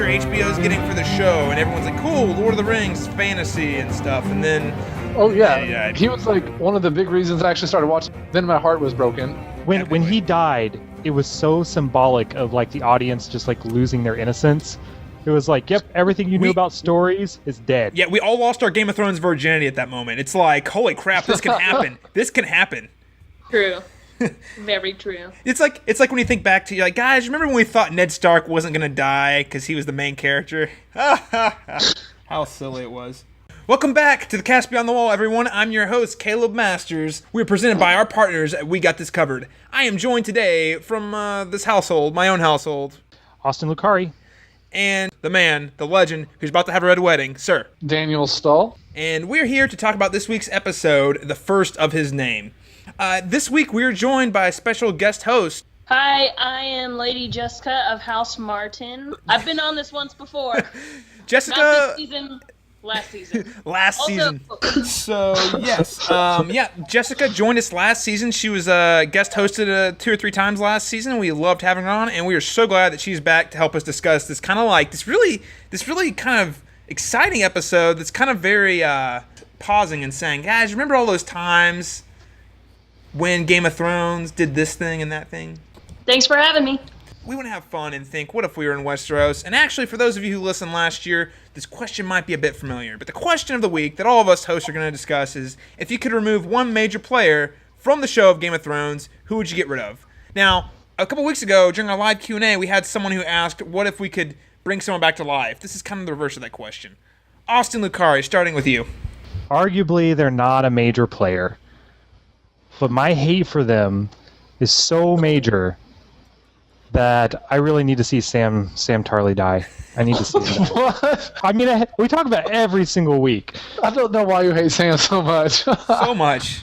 HBO's getting for the show, and everyone's like, cool, Lord of the Rings, fantasy and stuff, and then... Oh, yeah. He was like one of the big reasons I actually started watching. Then my heart was broken. When he died, it was so symbolic of like the audience just like losing their innocence. It was like, yep, everything you knew about stories is dead. Yeah, we all lost our Game of Thrones virginity at that moment. It's like, holy crap, this can happen. This can happen. True. Very true. It's like when you think back to, you're like, guys, remember when we thought Ned Stark wasn't going to die because he was the main character? How silly it was. Welcome back to the Cast Beyond the Wall, everyone. I'm your host, Caleb Masters. We're presented by our partners at We Got This Covered. I am joined today from this household, my own household. Austin Lucari. And the man, the legend, who's about to have a red wedding, sir. Daniel Stahl. And we're here to talk about this week's episode, the first of his name. This week we're joined by a special guest host. Hi, I am Lady Jessica of House Martin. I've been on this once before. Jessica... Not this season. Last season. Season. So, yes. Jessica joined us last season. She was guest hosted 2 or 3 times last season. We loved having her on, and we are so glad that she's back to help us discuss this kind of like, this really kind of exciting episode that's kind of very pausing and saying, guys, remember all those times when Game of Thrones did this thing and that thing? Thanks for having me. We want to have fun and think, what if we were in Westeros? And actually, for those of you who listened last year, this question might be a bit familiar. But the question of the week that all of us hosts are going to discuss is, if you could remove one major player from the show of Game of Thrones, who would you get rid of? Now, a couple weeks ago, during our live Q&A, we had someone who asked, what if we could bring someone back to life? This is kind of the reverse of that question. Austin Lucari, starting with you. Arguably, they're not a major player. But my hate for them is so major that I really need to see Sam Tarly die. I need to see him die. What? I mean, we talk about it every single week. I don't know why you hate Sam so much. So much.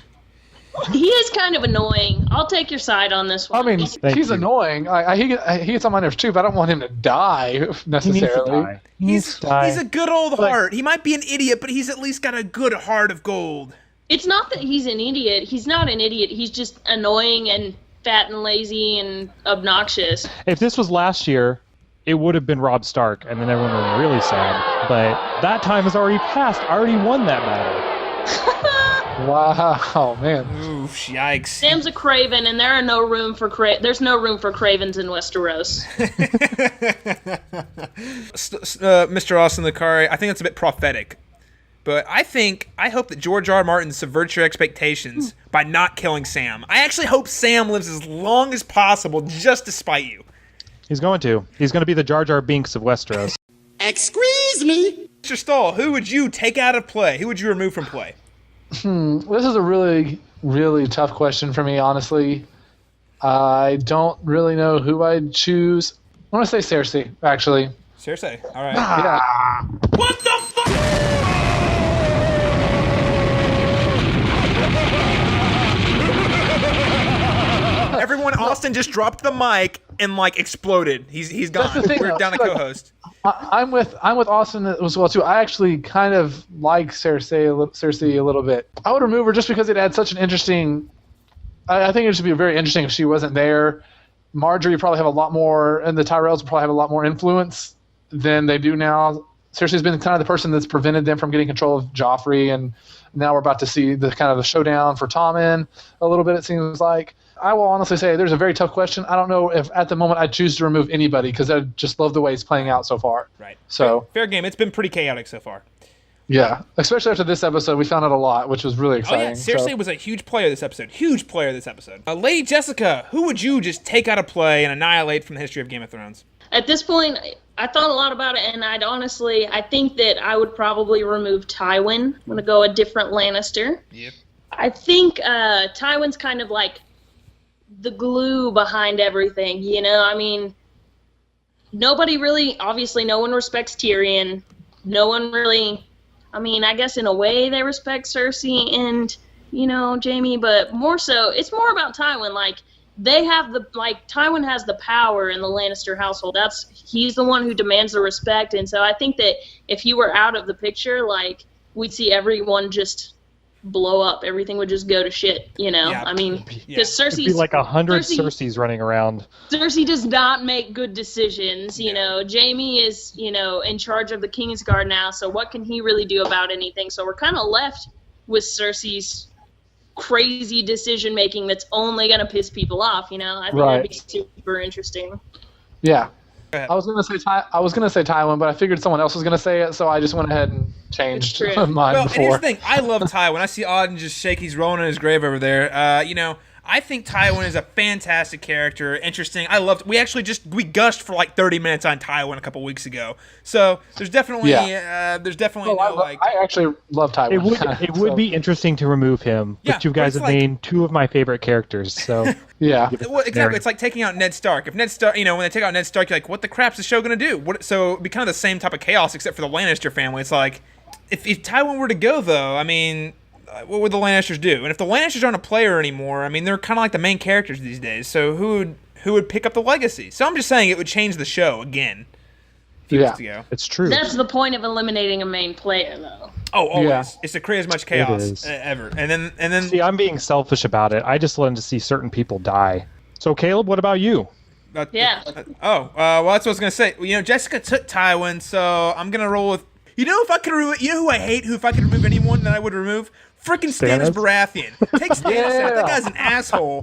He is kind of annoying. I'll take your side on this one. I mean, he's annoying. He gets on my nerves too, but I don't want him to die necessarily. He's a good old heart. He might be an idiot, but he's at least got a good heart of gold. It's not that he's an idiot. He's not an idiot. He's just annoying and fat and lazy and obnoxious. If this was last year, it would have been Robb Stark, and then everyone would be really sad. But that time has already passed. I already won that battle. Wow, man. Oof, yikes. Sam's a craven, and there's no room for cravens in Westeros. Mr. Austin Lucari, I think that's a bit prophetic. But I hope that George R. Martin subverts your expectations by not killing Sam. I actually hope Sam lives as long as possible just to spite you. He's going to. He's going to be the Jar Jar Binks of Westeros. Excuse me. Mr. Stahl, who would you take out of play? Who would you remove from play? This is a really, really tough question for me, honestly. I don't really know who I'd choose. I want to say Cersei, actually. Cersei, all right. Yeah. What the fuck? Everyone, Austin just dropped the mic and like exploded. He's gone. That's the thing, We're down a co-host. I'm with Austin as well too. I actually kind of like Cersei a little bit. I would remove her just because it adds such an interesting. I think it should be very interesting if she wasn't there. Marjorie probably have a lot more, and the Tyrells would probably have a lot more influence than they do now. Cersei's been kind of the person that's prevented them from getting control of Joffrey, and now we're about to see the kind of the showdown for Tommen a little bit, it seems like. I will honestly say there's a very tough question. I don't know if at the moment I'd choose to remove anybody because I just love the way it's playing out so far. Right. So fair game. It's been pretty chaotic so far. Yeah, especially after this episode, we found out a lot, which was really exciting. Oh yeah, Cersei was a huge player this episode. Huge player this episode. Lady Jessica, who would you just take out of play and annihilate from the history of Game of Thrones? At this point, I thought a lot about it, and I think that I would probably remove Tywin. I'm going to go a different Lannister. Yep. I think Tywin's kind of like the glue behind everything, you know? I mean, obviously no one respects Tyrion. No one really, I mean, I guess in a way they respect Cersei and, Jaime, but more so, it's more about Tywin. Like, Tywin has the power in the Lannister household. He's the one who demands the respect, and so I think that if he were out of the picture, we'd see everyone just blow up. Everything would just go to shit, you know? Yeah. I mean, Yeah. because It'd be like 100 Cerseis running around. Cersei does not make good decisions, you know. Jaime is, you know, in charge of the Kingsguard now, so what can he really do about anything? So we're kind of left with Cersei's crazy decision making that's only going to piss people off, you know. I think that'd be super interesting. Yeah. I was gonna say Tywin, but I figured someone else was gonna say it, so I just went ahead and changed mine Well, before. and here's the thing. I love Tywin. I see Auden just shake. He's rolling in his grave over there. You know, I think Tywin is a fantastic character. Interesting. We gushed for like 30 minutes on Tywin a couple weeks ago. So there's definitely I actually love Tywin. It would be interesting to remove him, but you guys have named two of my favorite characters. So yeah, well, exactly. It's like taking out Ned Stark. If Ned Stark, you know, when they take out Ned Stark, you're like, what the crap's the show gonna do? So it'd be kind of the same type of chaos, except for the Lannister family. It's like, if Tywin were to go, though, I mean, what would the Lannisters do? And if the Lannisters aren't a player anymore, I mean, they're kind of like the main characters these days. So who would pick up the legacy? So I'm just saying it would change the show again. It's true. That's the point of eliminating a main player, though. Oh, always. Yeah. It's to create as much chaos ever. And then see, I'm being selfish about it. I just wanted to see certain people die. So Caleb, what about you? Well, that's what I was gonna say. You know, Jessica took Tywin, so I'm gonna roll with. You know, if I could remove, you know who I hate? If I could remove anyone that I would remove? Frickin' Stannis Baratheon. Take Stannis out. That guy's an asshole.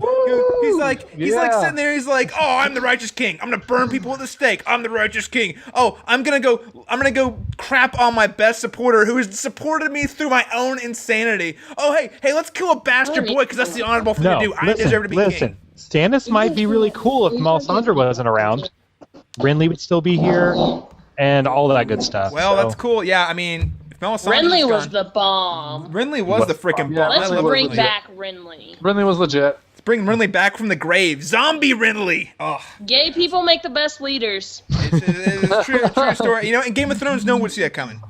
He's like sitting there. He's like, oh, I'm the righteous king. I'm gonna burn people at the stake. I'm the righteous king. Oh, I'm gonna go crap on my best supporter who has supported me through my own insanity. Oh, hey, let's kill a bastard boy because that's the honorable thing to do. I deserve to be king. Stannis might be really cool if Melisandre wasn't around. Renly would still be here, and all that good stuff. Well, that's cool. Yeah, I mean, if Renly was the bomb. Renly was the freaking bomb. Let's bring back Renly. Renly was legit. Let's bring Renly back from the grave. Zombie Renly. Oh. Gay people make the best leaders. It's a true story. You know, in Game of Thrones, no one would see that coming.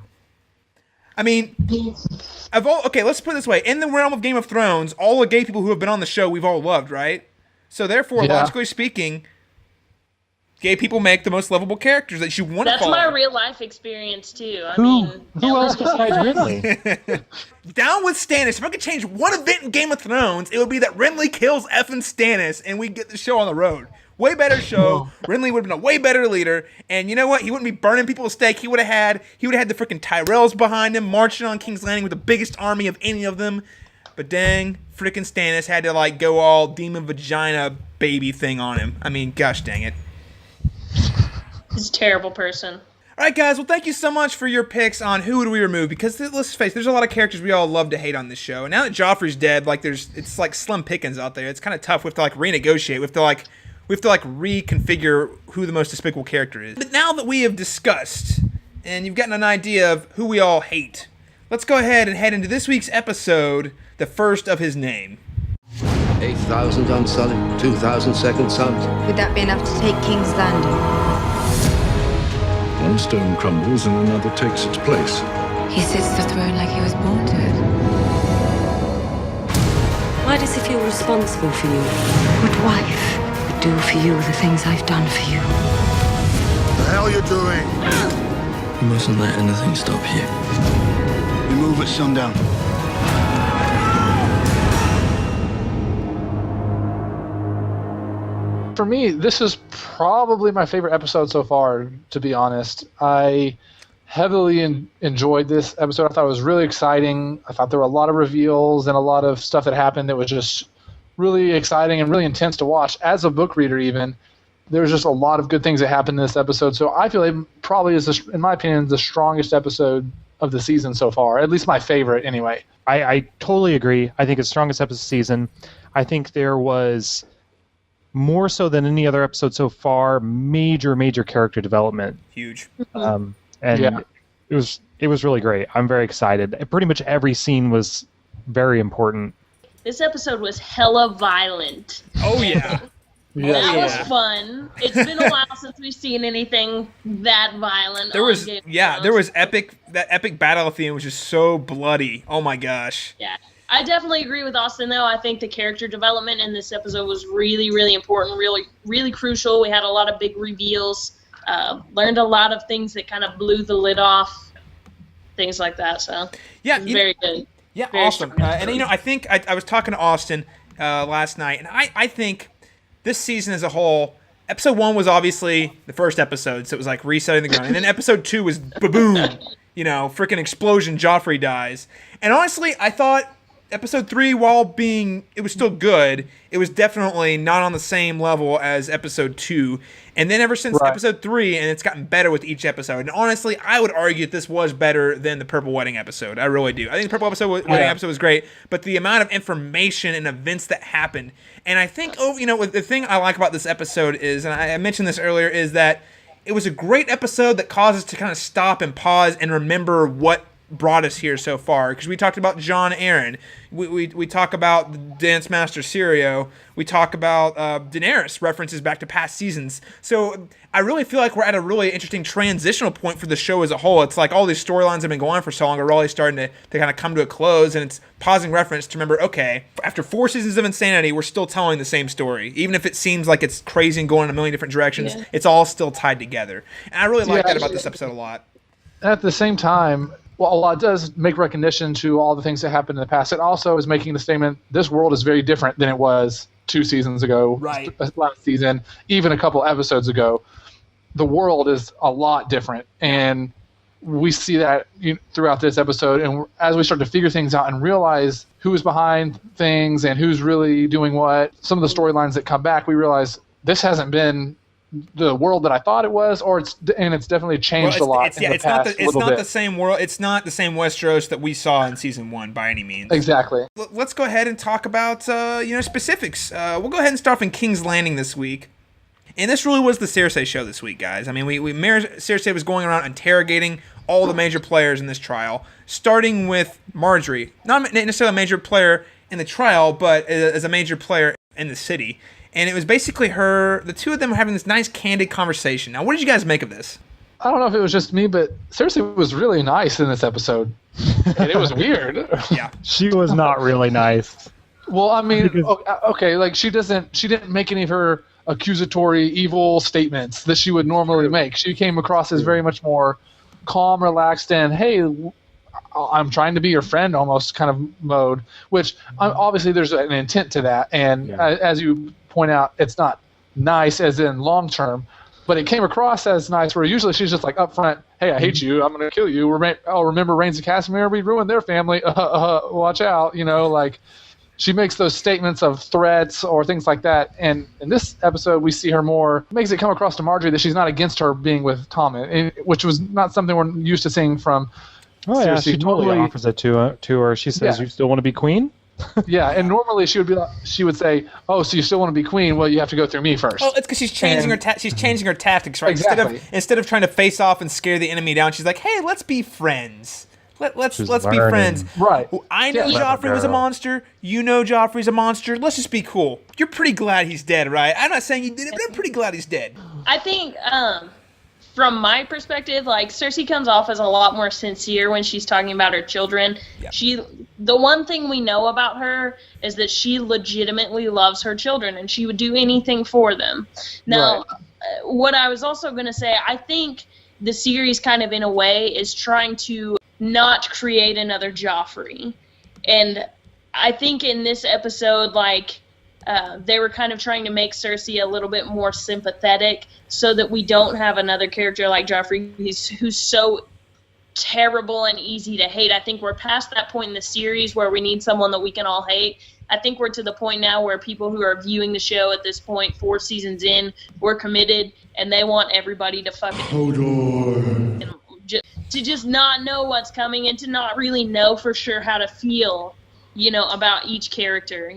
I mean, let's put it this way. In the realm of Game of Thrones, all the gay people who have been on the show, we've all loved, right? So therefore, logically speaking, gay people make the most lovable characters that you want to follow. That's my real life experience too. Who else besides Renly? Down with Stannis. If I could change one event in Game of Thrones, it would be that Renly kills effing Stannis, and we get the show on the road. Way better show. Renly would have been a way better leader, and you know what? He wouldn't be burning people at stake. He would have had the freaking Tyrells behind him, marching on King's Landing with the biggest army of any of them. But dang, freaking Stannis had to like go all demon vagina baby thing on him. I mean, gosh dang it. He's a terrible person. All right, guys. Well, thank you so much for your picks on who would we remove, because let's face it, there's a lot of characters we all love to hate on this show. And now that Joffrey's dead, like it's like slim pickings out there. It's kind of tough. We have to like renegotiate. We have to reconfigure who the most despicable character is. But now that we have discussed and you've gotten an idea of who we all hate, let's go ahead and head into this week's episode, the first of his name. 8,000 unsullied, 2,000 second sons. Would that be enough to take King's Landing? One stone crumbles and another takes its place. He sits the throne like he was born to it. Why does he feel responsible for you? What wife would do for you the things I've done for you? What the hell are you doing? You mustn't let anything stop you. We move at sundown. For me, this is probably my favorite episode so far, to be honest. I heavily enjoyed this episode. I thought it was really exciting. I thought there were a lot of reveals and a lot of stuff that happened that was just really exciting and really intense to watch. As a book reader even, there was just a lot of good things that happened in this episode. So I feel it probably is, in my opinion, the strongest episode of the season so far. At least my favorite, anyway. I totally agree. I think it's the strongest episode of the season. I think there was, more so than any other episode so far, major character development. Huge. It was really great. I'm very excited. Pretty much every scene was very important. This episode was hella violent. Oh yeah. That was fun. It's been a while since we've seen anything that violent. There was epic. That epic battle theme was just so bloody. Oh my gosh. Yeah. I definitely agree with Austin, though. I think the character development in this episode was really, really important, really crucial. We had a lot of big reveals, learned a lot of things that kind of blew the lid off, things like that. So, yeah, very good. Yeah, Very awesome. strong And I think I was talking to Austin last night, and I think this season as a whole, episode 1 was obviously the first episode, so it was like resetting the ground, and then episode 2 was boom, freaking explosion, Joffrey dies, and honestly, I thought episode 3, while it was still good, it was definitely not on the same level as episode 2. And then ever since episode 3, and it's gotten better with each episode. And honestly, I would argue that this was better than the Purple Wedding episode. I really do. I think the Purple Wedding episode was great, but the amount of information and events that happened. And I think, the thing I like about this episode is, and I mentioned this earlier, is that it was a great episode that caused us to kind of stop and pause and remember what brought us here so far, because we talked about Jon Arryn, we talk about the Dance Master Syrio, we talk about Daenerys references back to past seasons. So I really feel like we're at a really interesting transitional point for the show as a whole. It's like all these storylines have been going on for so long are really starting to kind of come to a close, and it's pausing reference to remember, okay, after 4 seasons of insanity, we're still telling the same story. Even if it seems like it's crazy and going in a million different directions, it's all still tied together. And I really like that about this episode a lot. At the same time, while it does make recognition to all the things that happened in the past, it also is making the statement, this world is very different than it was 2 seasons ago, last season, even a couple episodes ago. The world is a lot different, and we see that throughout this episode, and as we start to figure things out and realize who's behind things and who's really doing what, some of the storylines that come back, we realize this hasn't been the world that I thought it was, it's definitely changed a lot. It's not the same world. It's not the same Westeros that we saw in season 1 by any means. Exactly. Let's go ahead and talk about specifics. We'll go ahead and start off in King's Landing this week. And this really was the Cersei show this week, guys. I mean, Cersei was going around interrogating all the major players in this trial, starting with Marjorie. Not necessarily a major player in the trial, but as a major player in the city. And it was basically the two of them were having this nice, candid conversation. Now, what did you guys make of this? I don't know if it was just me, but Cersei was really nice in this episode. And it was weird. Yeah. She was not really nice. Well, I mean, okay, like she didn't make any of her accusatory, evil statements that she would normally make. She came across as very much more calm, relaxed, and, hey, I'm trying to be your friend almost kind of mode, which obviously there's an intent to that. And as you point out, it's not nice as in long term, but it came across as nice where usually she's just like upfront, hey, I hate you, I'm going to kill you. Remember Reigns and Casimir? We ruined their family. Watch out. Like she makes those statements of threats or things like that. And in this episode, we see her more, makes it come across to Marjorie that she's not against her being with Tommen, which was not something we're used to seeing from Oh yeah, she totally offers it to her. She says, "You still want to be queen?" Yeah, and normally she would say, "Oh, so you still want to be queen? Well, you have to go through me first." Well, it's because she's changing her tactics, right? Exactly. Instead of trying to face off and scare the enemy down, she's like, "Hey, let's be friends. Let's be friends." Right. I know Joffrey was a monster. You know Joffrey's a monster. Let's just be cool. You're pretty glad he's dead, right? I'm not saying you did it, but I'm pretty glad he's dead. I think, from my perspective, like Cersei comes off as a lot more sincere when she's talking about her children. Yeah. The one thing we know about her is that she legitimately loves her children and she would do anything for them. Now, what I was also going to say, I think the series kind of in a way is trying to not create another Joffrey. And I think in this episode, they were kind of trying to make Cersei a little bit more sympathetic so that we don't have another character like Joffrey who's so terrible and easy to hate. I think we're past that point in the series where we need someone that we can all hate. I think we're to the point now where people who are viewing the show at this point, 4 seasons in, we're committed, and they want everybody to fucking to just not know what's coming and to not really know for sure how to feel, about each character.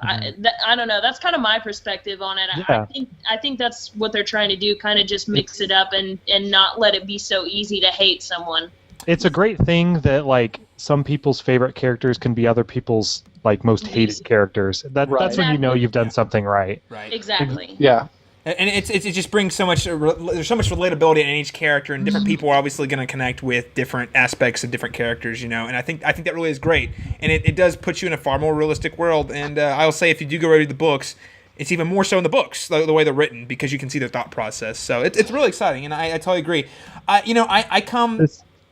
I don't know. That's kind of my perspective on it. Yeah. I think that's what they're trying to do, kind of just mix it up and not let it be so easy to hate someone. It's a great thing that some people's favorite characters can be other people's most hated characters. That's when you know you've done something right. Right. Exactly. Yeah. And it just brings so much. There's so much relatability in each character, and different people are obviously going to connect with different aspects of different characters, And I think that really is great, and it does put you in a far more realistic world. And I'll say, if you do go read the books, it's even more so in the books, the way they're written, because you can see their thought process. So it's really exciting, and I totally agree.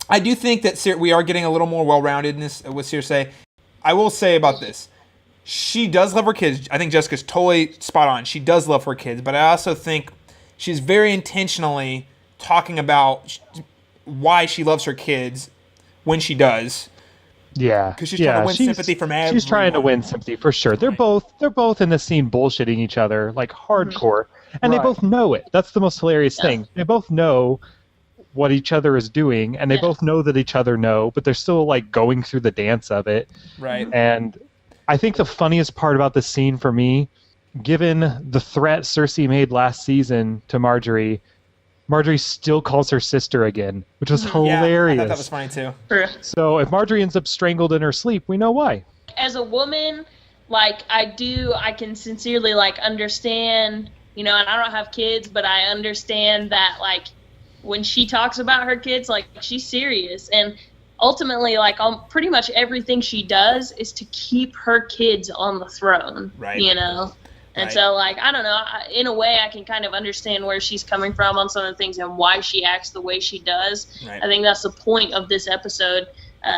I do think that we are getting a little more well-roundedness with Cersei. I will say about this. She does love her kids. I think Jessica's totally spot on. She does love her kids, but I also think she's very intentionally talking about why she loves her kids when she does. Yeah, because she's trying to win sympathy from everyone. She's trying to win sympathy for sure. They're both in this scene bullshitting each other like hardcore, and they both know it. That's the most hilarious thing. They both know what each other is doing, and they both know that each other know, but they're still like going through the dance of it. Right. And I think the funniest part about this scene for me, given the threat Cersei made last season to Marjorie still calls her sister again, which was hilarious. Yeah, I thought that was funny too. So if Marjorie ends up strangled in her sleep, we know why. As a woman, like I can sincerely like understand, and I don't have kids, but I understand that like when she talks about her kids, like she's serious, and ultimately, like pretty much everything she does is to keep her kids on the throne. Right. And so, like, I don't know, in a way I can kind of understand where she's coming from on some of the things and why she acts the way she does. Right. I think that's the point of this episode,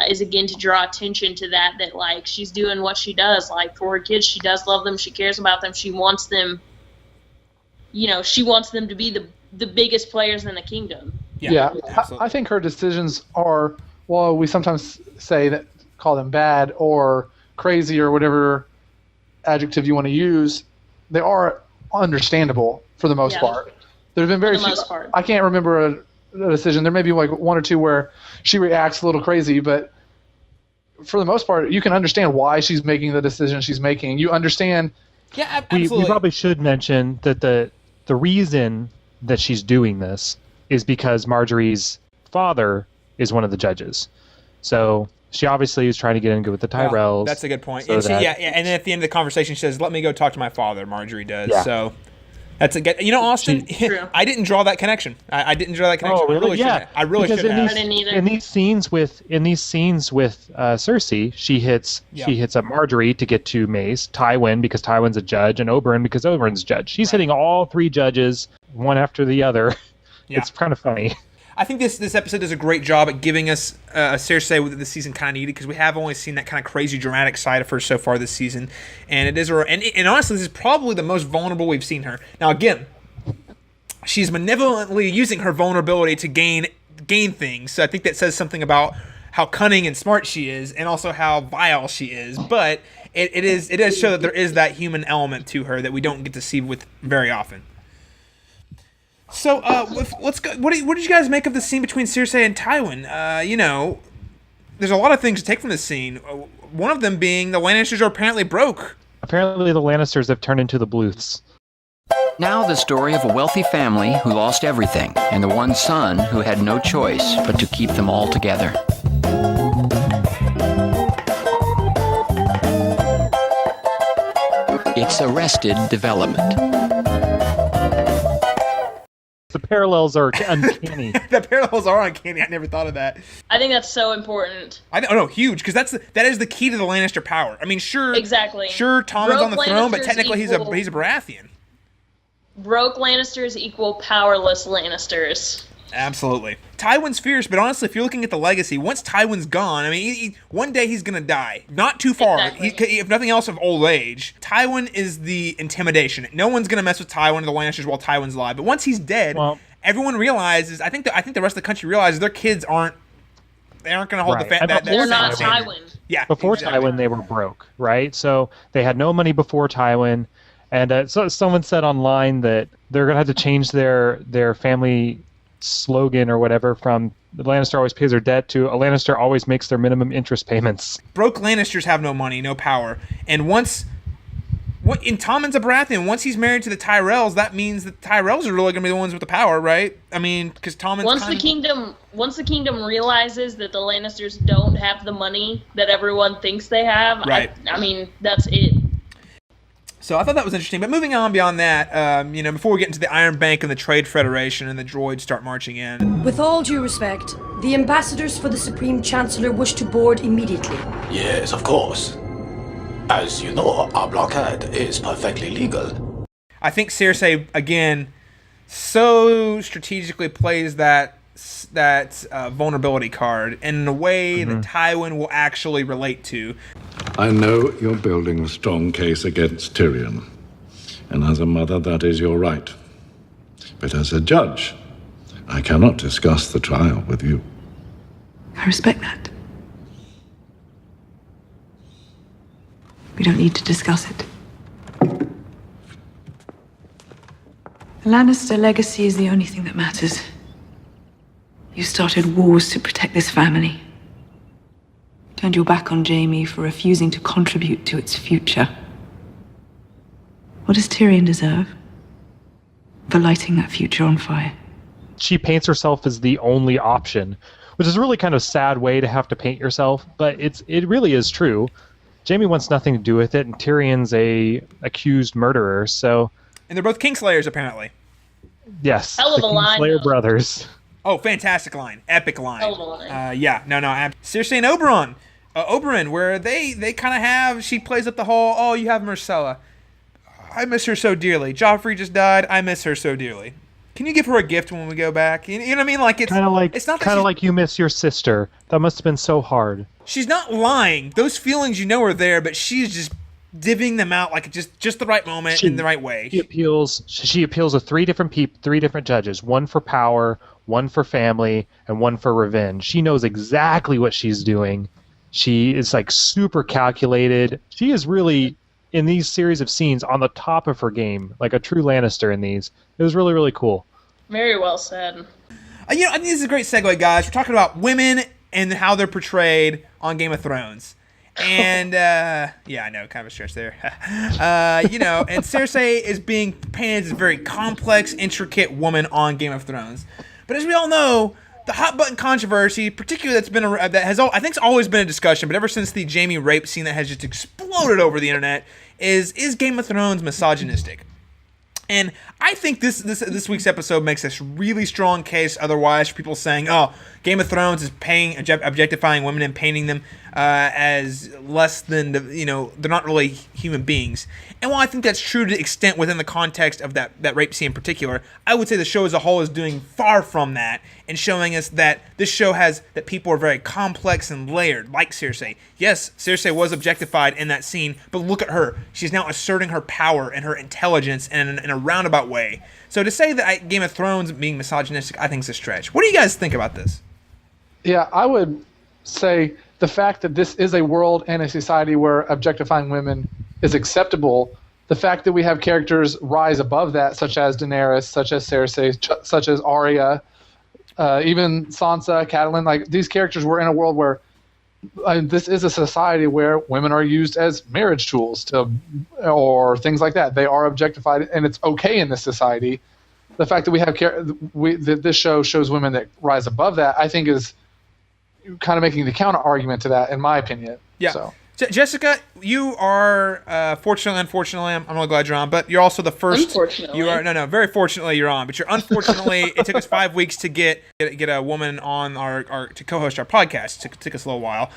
is, again, to draw attention to that, like, she's doing what she does. Like, for her kids, she does love them. She cares about them. She wants them, she wants them to be the biggest players in the kingdom. Yeah. I think her decisions are, well, we sometimes call them bad or crazy or whatever adjective you want to use. They are understandable for the most part. There have been very few. I can't remember a decision. There may be like one or two where she reacts a little crazy, but for the most part, you can understand why she's making the decision she's making. You understand. Yeah, absolutely. We probably should mention that the reason that she's doing this is because Marjorie's father is one of the judges. So she obviously is trying to get in good with the Tyrells. Yeah, that's a good point. So And then at the end of the conversation, she says, "Let me go talk to my father." Marjorie does. Yeah. So that's a good. Austin, I didn't draw that connection. I didn't draw that connection. Oh, really? I really should have. I didn't either. In these scenes with Cersei, she hits up Marjorie to get to Mace, Tywin because Tywin's a judge, and Oberyn because Oberyn's judge. She's hitting all three judges one after the other. Yeah. It's kind of funny. I think this episode does a great job at giving us Cersei that the season kind of needed, because we have only seen that kind of crazy dramatic side of her so far this season, and it is and honestly, this is probably the most vulnerable we've seen her. Now again, she's malevolently using her vulnerability to gain things, so I think that says something about how cunning and smart she is, and also how vile she is. But it does show that there is that human element to her that we don't get to see with very often. So, let's go. What did you guys make of the scene between Cersei and Tywin? There's a lot of things to take from this scene. One of them being the Lannisters are apparently broke. Apparently the Lannisters have turned into the Bluths. Now the story of a wealthy family who lost everything, and the one son who had no choice but to keep them all together. It's Arrested Development. The parallels are uncanny. The parallels are uncanny. I never thought of that. I think that's so important. I know, huge, because that is the key to the Lannister power. I mean, sure, exactly. Sure, Tommen's on the throne, but technically he's a equal, Baratheon. Broke Lannisters equal powerless Lannisters. Absolutely. Tywin's fierce, but honestly, if you're looking at the legacy, once Tywin's gone, I mean, one day he's going to die. Not too far. Exactly. If nothing else, of old age. Tywin is the intimidation. No one's going to mess with Tywin or the Lannisters while Tywin's alive. But once he's dead, everyone realizes, I think the rest of the country realizes their kids aren't going to hold the family. They're not Tywin. Yeah. Before Tywin, they were broke, right? So they had no money before Tywin. And so someone said online that they're going to have to change their family slogan or whatever from the Lannister always pays their debt to a Lannister always makes their minimum interest payments. Broke Lannisters have no money, no power. And Tommen's a Baratheon, once he's married to the Tyrells, that means that the Tyrells are really going to be the ones with the power, right? I mean, because Tommen's once the kingdom realizes that the Lannisters don't have the money that everyone thinks they have, right. I mean, that's it. So I thought that was interesting. But moving on beyond that, before we get into the Iron Bank and the Trade Federation and the droids start marching in. With all due respect, the ambassadors for the Supreme Chancellor wish to board immediately. Yes, of course. As you know, our blockade is perfectly legal. I think Cersei, again, so strategically plays that vulnerability card in a way that Tywin will actually relate to. I know you're building a strong case against Tyrion. And as a mother, that is your right. But as a judge, I cannot discuss the trial with you. I respect that. We don't need to discuss it. The Lannister legacy is the only thing that matters. You started wars to protect this family. Turned your back on Jaime for refusing to contribute to its future. What does Tyrion deserve? For lighting that future on fire. She paints herself as the only option, which is a really kind of sad way to have to paint yourself, but it really is true. Jaime wants nothing to do with it, and Tyrion's a accused murderer, so... And they're both Kingslayers, apparently. Yes, Hell of the a line, Kingslayer though. brothers. Oh, fantastic line. Epic line. Hell of a line. Cersei and Oberyn, where they kind of have... She plays up the whole, oh, you have Myrcella. I miss her so dearly. Joffrey just died. I miss her so dearly. Can you give her a gift when we go back? You know what I mean? Like it's kind of like you miss your sister. That must have been so hard. She's not lying. Those feelings are there, but she's just divvying them out like just the right moment in the right way. She appeals to three different judges. One for power, one for family, and one for revenge. She knows exactly what she's doing. She is like super calculated. She is really, in these series of scenes, on the top of her game, like a true Lannister in these. It was really, really cool. Very well said. I think this is a great segue, guys. We're talking about women and how they're portrayed on Game of Thrones. And, yeah, I know, kind of a stretch there. And Cersei is being painted as a very complex, intricate woman on Game of Thrones. But as we all know, the hot button controversy, particularly I think it's always been a discussion, but ever since the Jaime rape scene that has just exploded over the internet, is Game of Thrones misogynistic? And I think this week's episode makes a really strong case otherwise for people saying, oh, Game of Thrones is objectifying women and painting them as less than, they're not really human beings. And while I think that's true to the extent within the context of that rape scene in particular, I would say the show as a whole is doing far from that and showing us that this show that people are very complex and layered, like Cersei. Yes, Cersei was objectified in that scene, but look at her. She's now asserting her power and her intelligence in a roundabout way. So to say that Game of Thrones being misogynistic, I think is a stretch. What do you guys think about this? Yeah, I would say the fact that this is a world and a society where objectifying women is acceptable, the fact that we have characters rise above that, such as Daenerys, such as Cersei, such as Arya, even Sansa, Catelyn, like these characters were in a world where this is a society where women are used as marriage tools or things like that. They are objectified, and it's okay in this society. The fact that we have that this show shows women that rise above that, I think, is kind of making the counter argument to that, in my opinion. Yeah. So Jessica, you are unfortunately, I'm really glad you're on, but you're also the first. Unfortunately, you are very fortunately you're on, but you're unfortunately. It took us 5 weeks to get a woman on our to co-host our podcast. It took us a little while.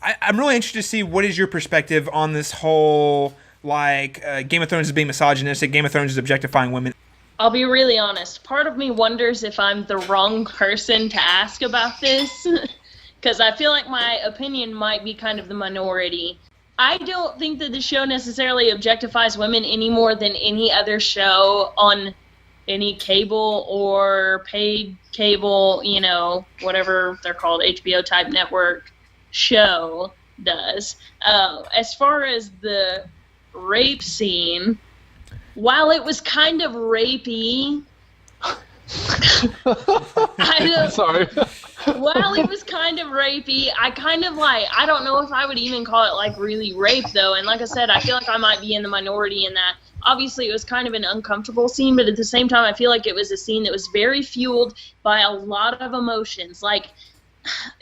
I'm really interested to see what is your perspective on this whole Game of Thrones is being misogynistic, Game of Thrones is objectifying women. I'll be really honest. Part of me wonders if I'm the wrong person to ask about this. Because I feel like my opinion might be kind of the minority. I don't think that the show necessarily objectifies women any more than any other show on any cable or paid cable, whatever they're called, HBO-type network show does. As far as the rape scene, while it was kind of rapey... I'm sorry. While it was kind of rapey, I don't know if I would even call it really rape though. And like I said, I feel like I might be in the minority in that. Obviously, it was kind of an uncomfortable scene, but at the same time, I feel like it was a scene that was very fueled by a lot of emotions. Like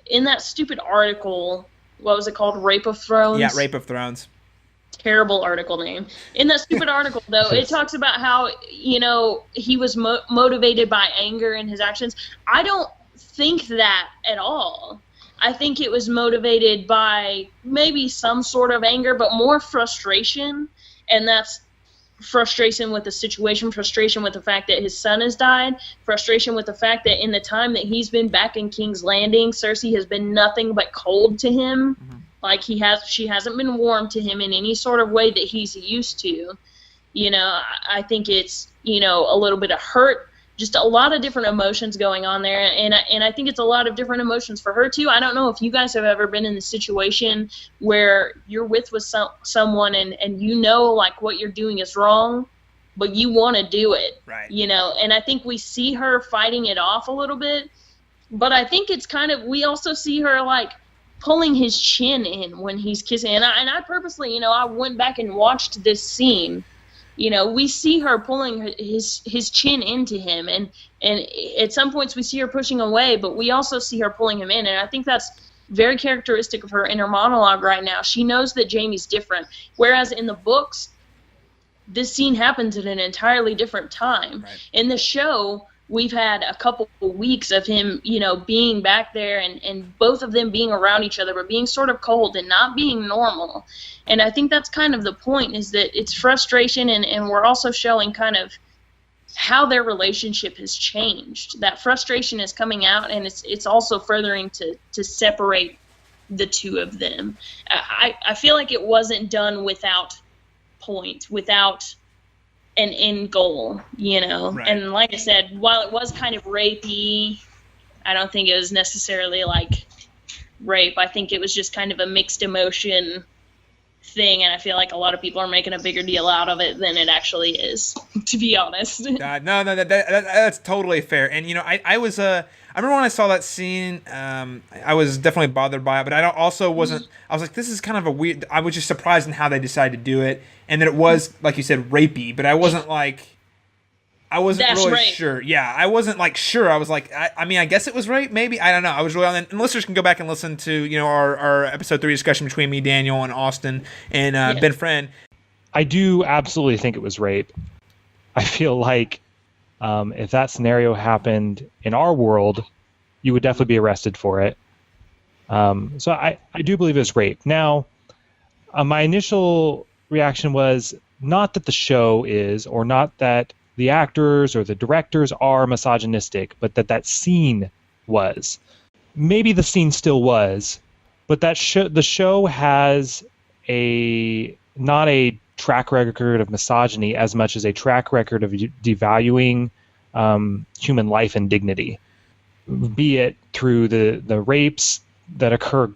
in that stupid article, what was it called? Rape of Thrones? Yeah, Rape of Thrones. Terrible article name. In that stupid article, though, it talks about how, he was motivated by anger in his actions. I don't think that at all. I think it was motivated by maybe some sort of anger, but more frustration, and that's frustration with the situation, frustration with the fact that his son has died, frustration with the fact that in the time that he's been back in King's Landing, Cersei has been nothing but cold to him. Mm-hmm. Like she hasn't been warm to him in any sort of way that he's used to. You know, I think it's, you know, a little bit of hurt, just a lot of different emotions going on there, and I think it's a lot of different emotions for her too. I don't know if you guys have ever been in the situation where you're with someone and you know like what you're doing is wrong, but you want to do it, right? You know, and I think we see her fighting it off a little bit, but I think it's kind of, we also see her like pulling his chin in when he's kissing, and I purposely, you know, I went back and watched this scene. You know, we see her pulling his chin into him, and at some points we see her pushing away, but we also see her pulling him in, and I think that's very characteristic of her in her monologue right now. She knows that Jaime's different, whereas in the books, this scene happens at an entirely different time. Right. In the show, we've had a couple of weeks of him, you know, being back there and both of them being around each other, but being sort of cold and not being normal. And I think that's kind of the point, is that it's frustration, and we're also showing kind of how their relationship has changed. That frustration is coming out, and it's also furthering to separate the two of them. I feel like it wasn't done without point, without an end goal, you know. Right. And like I said, while it was kind of rapey, I don't think it was necessarily like rape. I think it was just kind of a mixed emotion thing, and I feel like a lot of people are making a bigger deal out of it than it actually is, to be honest. No, that's totally fair. And you know, I remember when I saw that scene, I was definitely bothered by it, but I also wasn't. I was like, this is kind of a weird. I was just surprised in how they decided to do it, and that it was, like you said, rapey. But I wasn't like, I wasn't That's really right. sure. Yeah, I wasn't like sure. I was like, I mean, I guess it was rape, maybe. I don't know. I was really on. And listeners can go back and listen to, you know, our episode 3 discussion between me, Daniel, and Austin, and Ben Friend. I do absolutely think it was rape. I feel like if that scenario happened in our world, you would definitely be arrested for it. So I do believe it's rape. Now, my initial reaction was not that the show is, or not that the actors or the directors are misogynistic, but that scene was. Maybe the scene still was, but the show has not a track record of misogyny as much as a track record of devaluing human life and dignity, be it through the rapes that occur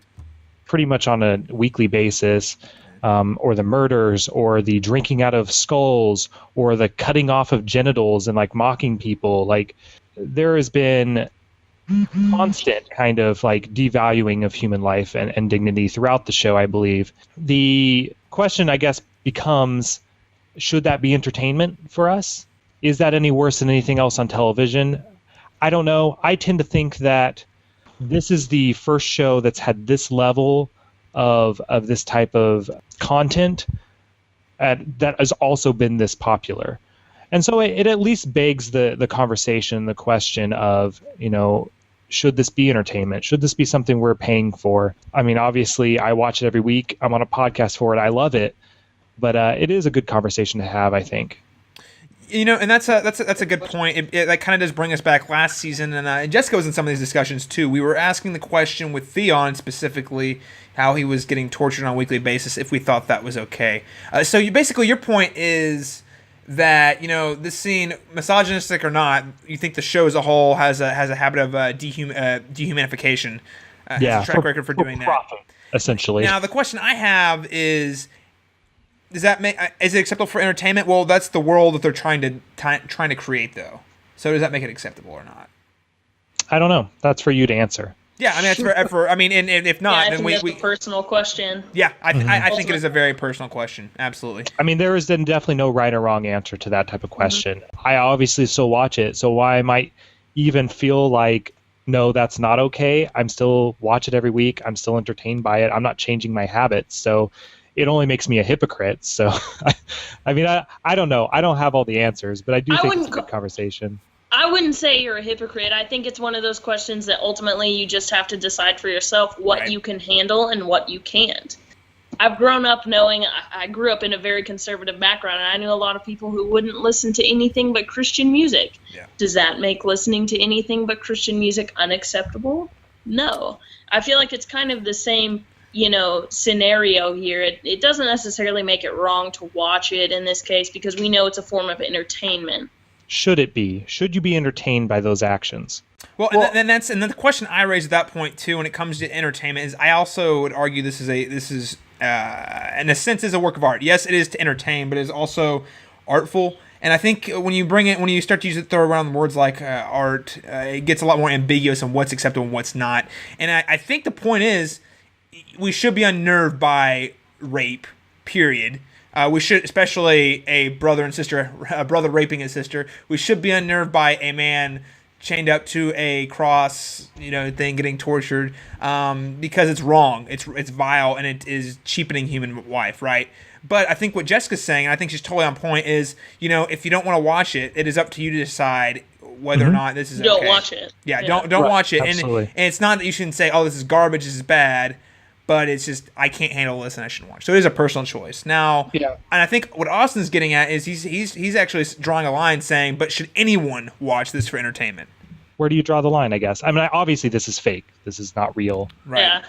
pretty much on a weekly basis, or the murders, or the drinking out of skulls, or the cutting off of genitals and like mocking people. Like, there has been constant kind of like devaluing of human life and dignity throughout the show, I believe. The question, I guess, becomes, should that be entertainment for us? Is that any worse than anything else on television? I don't know. I tend to think that this is the first show that's had this level of this type of content that has also been this popular. And so it at least begs the conversation, the question of, you know, should this be entertainment? Should this be something we're paying for? I mean, obviously, I watch it every week. I'm on a podcast for it. I love it. But it is a good conversation to have, I think. You know, and that's a good point. That kind of does bring us back last season, and Jessica was in some of these discussions too. We were asking the question with Theon specifically, how he was getting tortured on a weekly basis, if we thought that was okay. So your point is that, you know, this scene, misogynistic or not, you think the show as a whole has a habit of dehumanification. Has a track record for doing profit, that. Essentially. Now the question I have is it acceptable for entertainment? Well, that's the world that they're trying to create, though. So does that make it acceptable or not? I don't know. That's for you to answer. Yeah, I mean, that's for I mean, and if not, then that's a personal question. Yeah, I think it is a very personal question. Absolutely. I mean, there is then definitely no right or wrong answer to that type of question. Mm-hmm. I obviously still watch it, so why I might even feel like, no, that's not okay. I'm still watch it every week. I'm still entertained by it. I'm not changing my habits. So it only makes me a hypocrite. So, I mean, I don't know. I don't have all the answers, but I do think it's a good conversation. I wouldn't say you're a hypocrite. I think it's one of those questions that ultimately you just have to decide for yourself what you can handle and what you can't. I've grown up knowing I grew up in a very conservative background, and I knew a lot of people who wouldn't listen to anything but Christian music. Yeah. Does that make listening to anything but Christian music unacceptable? No. I feel like it's kind of the same, scenario here. It doesn't necessarily make it wrong to watch it in this case because we know it's a form of entertainment. Should it be? Should you be entertained by those actions? Well, and then the question I raise at that point too, when it comes to entertainment, is I also would argue this is in a sense is a work of art. Yes, it is to entertain, but it is also artful. And I think when you start to throw around words like art, it gets a lot more ambiguous on what's acceptable and what's not. And I think the point is, we should be unnerved by rape, period. We should, especially a brother raping a sister. We should be unnerved by a man chained up to a cross, thing, getting tortured, because it's wrong. It's vile, and it is cheapening human life, right? But I think what Jessica's saying, and I think she's totally on point, is, if you don't want to watch it, it is up to you to decide whether or not this is okay. Don't watch it. Yeah, don't watch it. Absolutely. And it's not that you shouldn't say, oh, this is garbage, this is bad, but it's just, I can't handle this and I shouldn't watch. So it is a personal choice. Now, Yeah. And I think what Austin's getting at is he's actually drawing a line saying, but should anyone watch this for entertainment? Where do you draw the line, I guess? I mean, obviously this is fake. This is not real. Right. Yeah.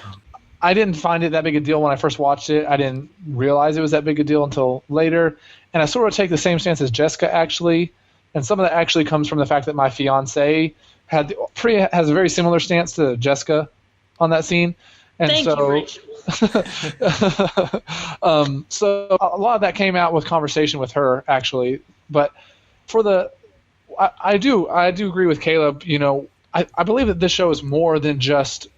I didn't find it that big a deal when I first watched it. I didn't realize it was that big a deal until later. And I sort of take the same stance as Jessica, actually. And some of that actually comes from the fact that my fiance has a very similar stance to Jessica on that scene. And Thank you, Rachel. So a lot of that came out with conversation with her, actually. But I do agree with Caleb. I believe that this show is more than just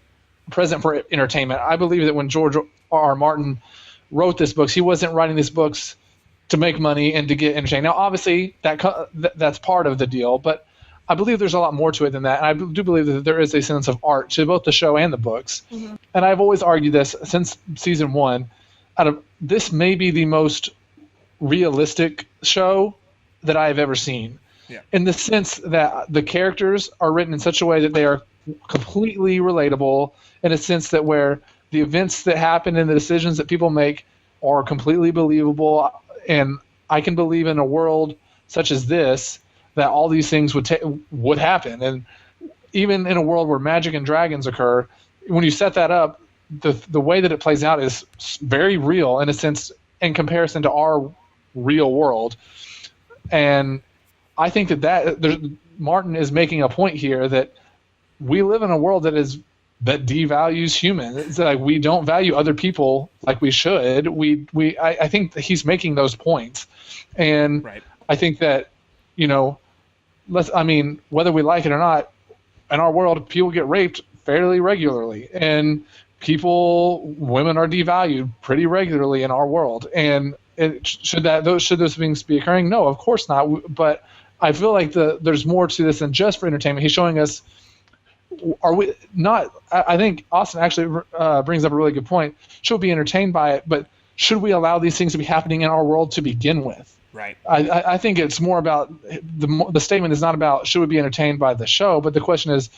present for entertainment. I believe that when George R. Martin wrote these books, he wasn't writing these books to make money and to get entertained. Now, obviously, that's part of the deal, but I believe there's a lot more to it than that. And I do believe that there is a sense of art to both the show and the books. Mm-hmm. And I've always argued this since season 1. This may be the most realistic show that I have ever seen. Yeah. In the sense that the characters are written in such a way that they are completely relatable, in a sense that where the events that happen and the decisions that people make are completely believable. And I can believe in a world such as this that all these things would happen. And even in a world where magic and dragons occur, when you set that up, the way that it plays out is very real in a sense in comparison to our real world. And I think that Martin is making a point here that we live in a world that devalues humans. It's like we don't value other people like we should. I think that he's making those points, and right. I think that whether we like it or not, in our world, people get raped fairly regularly, and women are devalued pretty regularly in our world. And should those things be occurring? No, of course not. But I feel like there's more to this than just for entertainment. He's showing us. Are we not? I think Austin actually brings up a really good point. Should we be entertained by it, but should we allow these things to be happening in our world to begin with? Right. I think it's more about the statement is not about should we be entertained by the show, but the question is,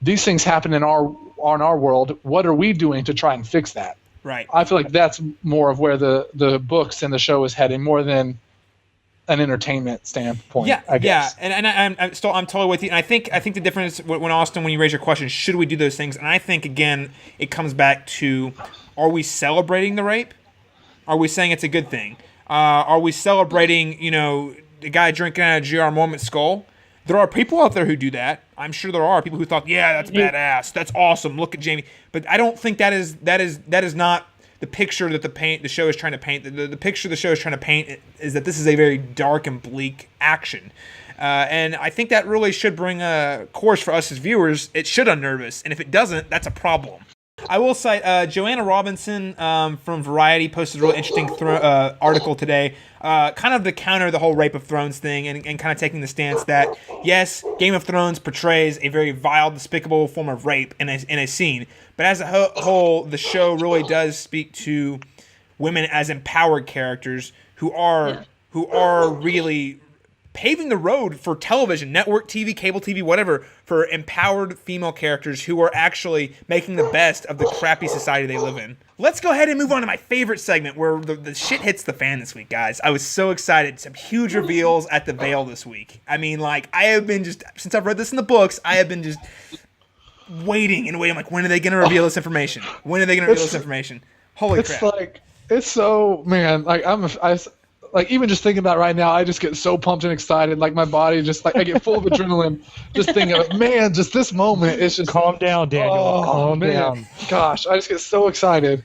these things happen in our world. What are we doing to try and fix that? Right. I feel like that's more of where the books and the show is heading, more than an entertainment standpoint. Yeah, I guess. Yeah, and I'm totally with you. And I think the difference when Austin, when you raise your question, should we do those things? And I think again, it comes back to: are we celebrating the rape? Are we saying it's a good thing? Are we celebrating, the guy drinking out of J.R. Mormont's skull? There are people out there who do that. I'm sure there are people who thought, yeah, that's badass, that's awesome. Look at Jaime. But I don't think that is not the picture that the show is trying to paint. The picture the show is trying to paint is that this is a very dark and bleak action. And I think that really should bring a course for us as viewers. It should unnerve us. And if it doesn't, that's a problem. I will cite Joanna Robinson from Variety posted a really interesting article today, kind of to counter the whole Rape of Thrones thing and kind of taking the stance that, yes, Game of Thrones portrays a very vile, despicable form of rape in a scene, but as a whole, the show really does speak to women as empowered characters who are really paving the road for television, network TV, cable TV, whatever, for empowered female characters who are actually making the best of the crappy society they live in. Let's go ahead and move on to my favorite segment where the shit hits the fan this week, guys. I was so excited. Some huge reveals at the Vale this week. I mean, like, I have been just, since I've read this in the books, I have been just waiting and waiting. Like, when are they going to reveal this information? When are they going to reveal this information? Holy crap. Like, it's so, man, like, like, even just thinking about it right now, I just get so pumped and excited. Like, my body just, like, I get full of adrenaline just thinking of, man, just this moment. It's just... Calm down, Daniel. Calm down. Gosh, I just get so excited.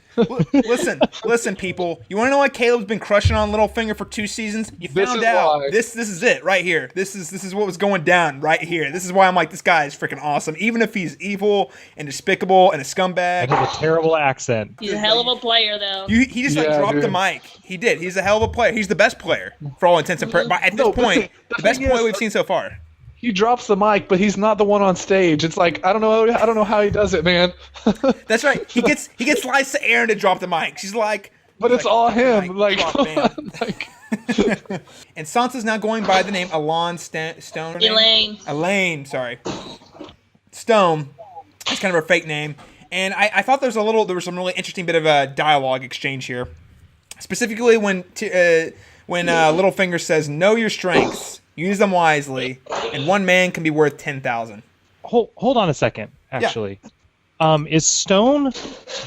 Listen, people. You want to know why Caleb's been crushing on Littlefinger for 2 seasons? You found out. Why. This is it right here. This is what was going down right here. This is why I'm like, this guy is freaking awesome. Even if he's evil and despicable and a scumbag. And with a terrible accent. He's a hell of a player, though. He just dropped the mic. He did. He's a hell of a player. He's the best player for all intents and purposes. At this point, the best player we've seen so far. He drops the mic, but he's not the one on stage. It's like, I don't know how he does it, man. That's right. He gets Lysa Arryn to drop the mic. She's like, but it's all him. Like, and Sansa's now going by the name Stone. Elaine, sorry. Stone. That's kind of her fake name. And I thought there was some really interesting bit of a dialogue exchange here. Specifically when Littlefinger says, "Know your strengths. Use them wisely, and one man can be worth 10,000." Hold on a second, actually. Yeah. Is Stone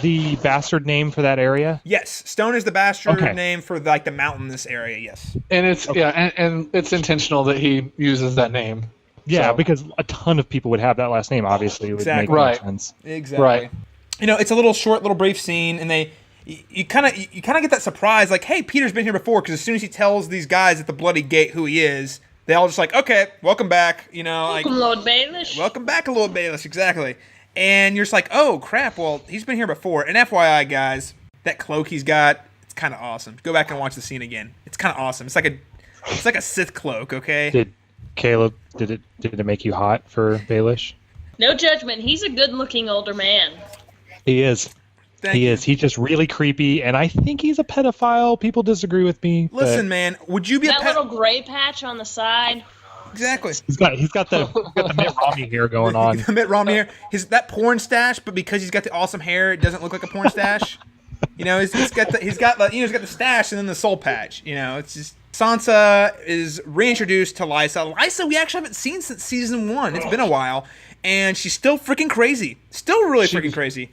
the bastard name for that area? Yes, Stone is the bastard name for like the mountainous area. Yes, and it's and it's intentional that he uses that name. Yeah, because a ton of people would have that last name. Obviously, it would make more sense. Exactly. Right. You know, it's a little brief scene, and you kind of get that surprise, like, hey, Peter's been here before, because as soon as he tells these guys at the Bloody Gate who he is, they all just like, okay, welcome back, you know. Welcome, like, Lord Baelish. Welcome back, Lord Baelish, exactly. And you're just like, oh, crap, well, he's been here before. And FYI, guys, that cloak he's got, it's kind of awesome. Go back and watch the scene again. It's kind of awesome. It's like a Sith cloak, okay? Caleb, did it make you hot for Baelish? No judgment. He's a good-looking older man. He is. He is. He's just really creepy, and I think he's a pedophile. People disagree with me. Listen, man, would you be that little gray patch on the side? Exactly. He's got the Mitt Romney hair going on. The Mitt Romney hair. That porn stash, but because he's got the awesome hair, it doesn't look like a porn stash. You know, he's got the stash and then the soul patch. You know, it's just Sansa is reintroduced to Lysa. Lysa, we actually haven't seen since season 1. It's been a while, and she's still freaking crazy. Still really freaking crazy.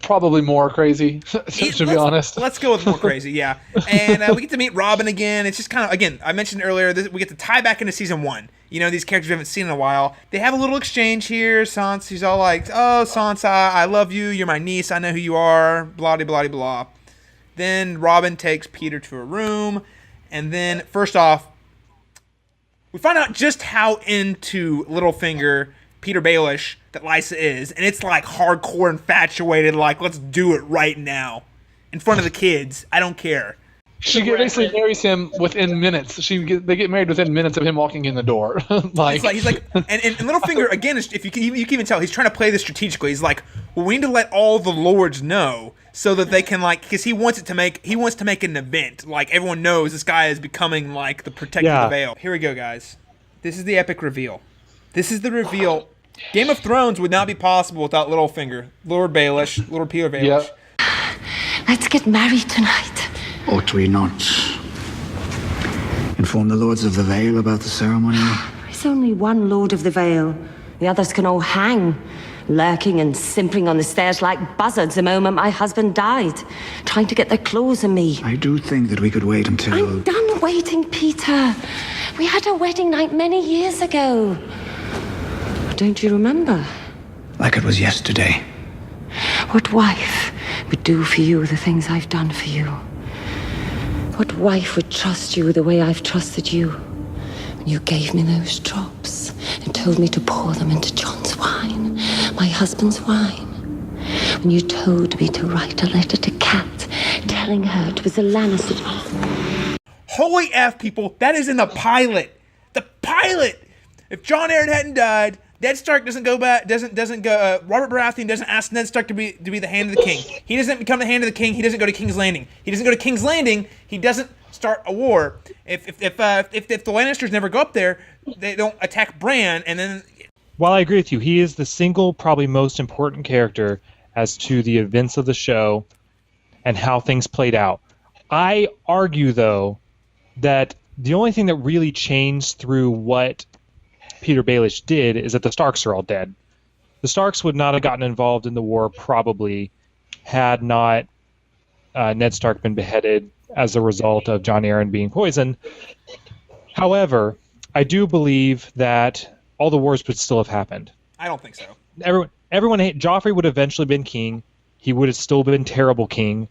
Probably more crazy, to be honest. Let's go with more crazy, yeah. And we get to meet Robin again. It's just kind of, again, I mentioned earlier, we get to tie back into season 1. You know, these characters we haven't seen in a while. They have a little exchange here. She's all like, oh, Sansa, I love you. You're my niece. I know who you are. Blah, blah, blah, blah. Then Robin takes Peter to a room. And then, first off, we find out just how into Littlefinger Peter Baelish that Lysa is, and it's like hardcore infatuated, like, let's do it right now in front of the kids. I don't care. She basically marries him within minutes. They get married within minutes of him walking in the door. He's like, and Littlefinger again is, if you can even tell, he's trying to play this strategically. He's like, well, we need to let all the lords know so that they can, like, because he wants to make an event, like everyone knows this guy is becoming like the protector of the Vale. Here we go, guys. This is the epic reveal. This is the reveal. Game of Thrones would not be possible without Littlefinger, Lord Baelish, Lord Peter Baelish. Yep. Let's get married tonight. Ought we not inform the lords of the Vale about the ceremony? There's only one Lord of the Vale. The others can all hang, lurking and simpering on the stairs like buzzards the moment my husband died, trying to get their claws on me. I do think that we could wait until... I'm done waiting, Peter. We had a wedding night many years ago. Don't you remember? Like it was yesterday. What wife would do for you the things I've done for you? What wife would trust you the way I've trusted you? When you gave me those drops and told me to pour them into Jon's wine, my husband's wine. When you told me to write a letter to Kat, telling her it was a Lannister. Holy F, people, that is in the pilot. The pilot! If Jon Arryn hadn't died, Ned Stark doesn't go back. Doesn't go. Robert Baratheon doesn't ask Ned Stark to be the Hand of the King. He doesn't become the Hand of the King. He doesn't go to King's Landing. He doesn't go to King's Landing. He doesn't start a war. If the Lannisters never go up there, they don't attack Bran, and then. While I agree with you, he is the single probably most important character as to the events of the show and how things played out. I argue, though, that the only thing that really changed through what Peter Baelish did is that the Starks are all dead. The Starks would not have gotten involved in the war probably had not Ned Stark been beheaded as a result of Jon Arryn being poisoned. However, I do believe that all the wars would still have happened. I don't think so. Joffrey would have eventually been king. He would have still been terrible king,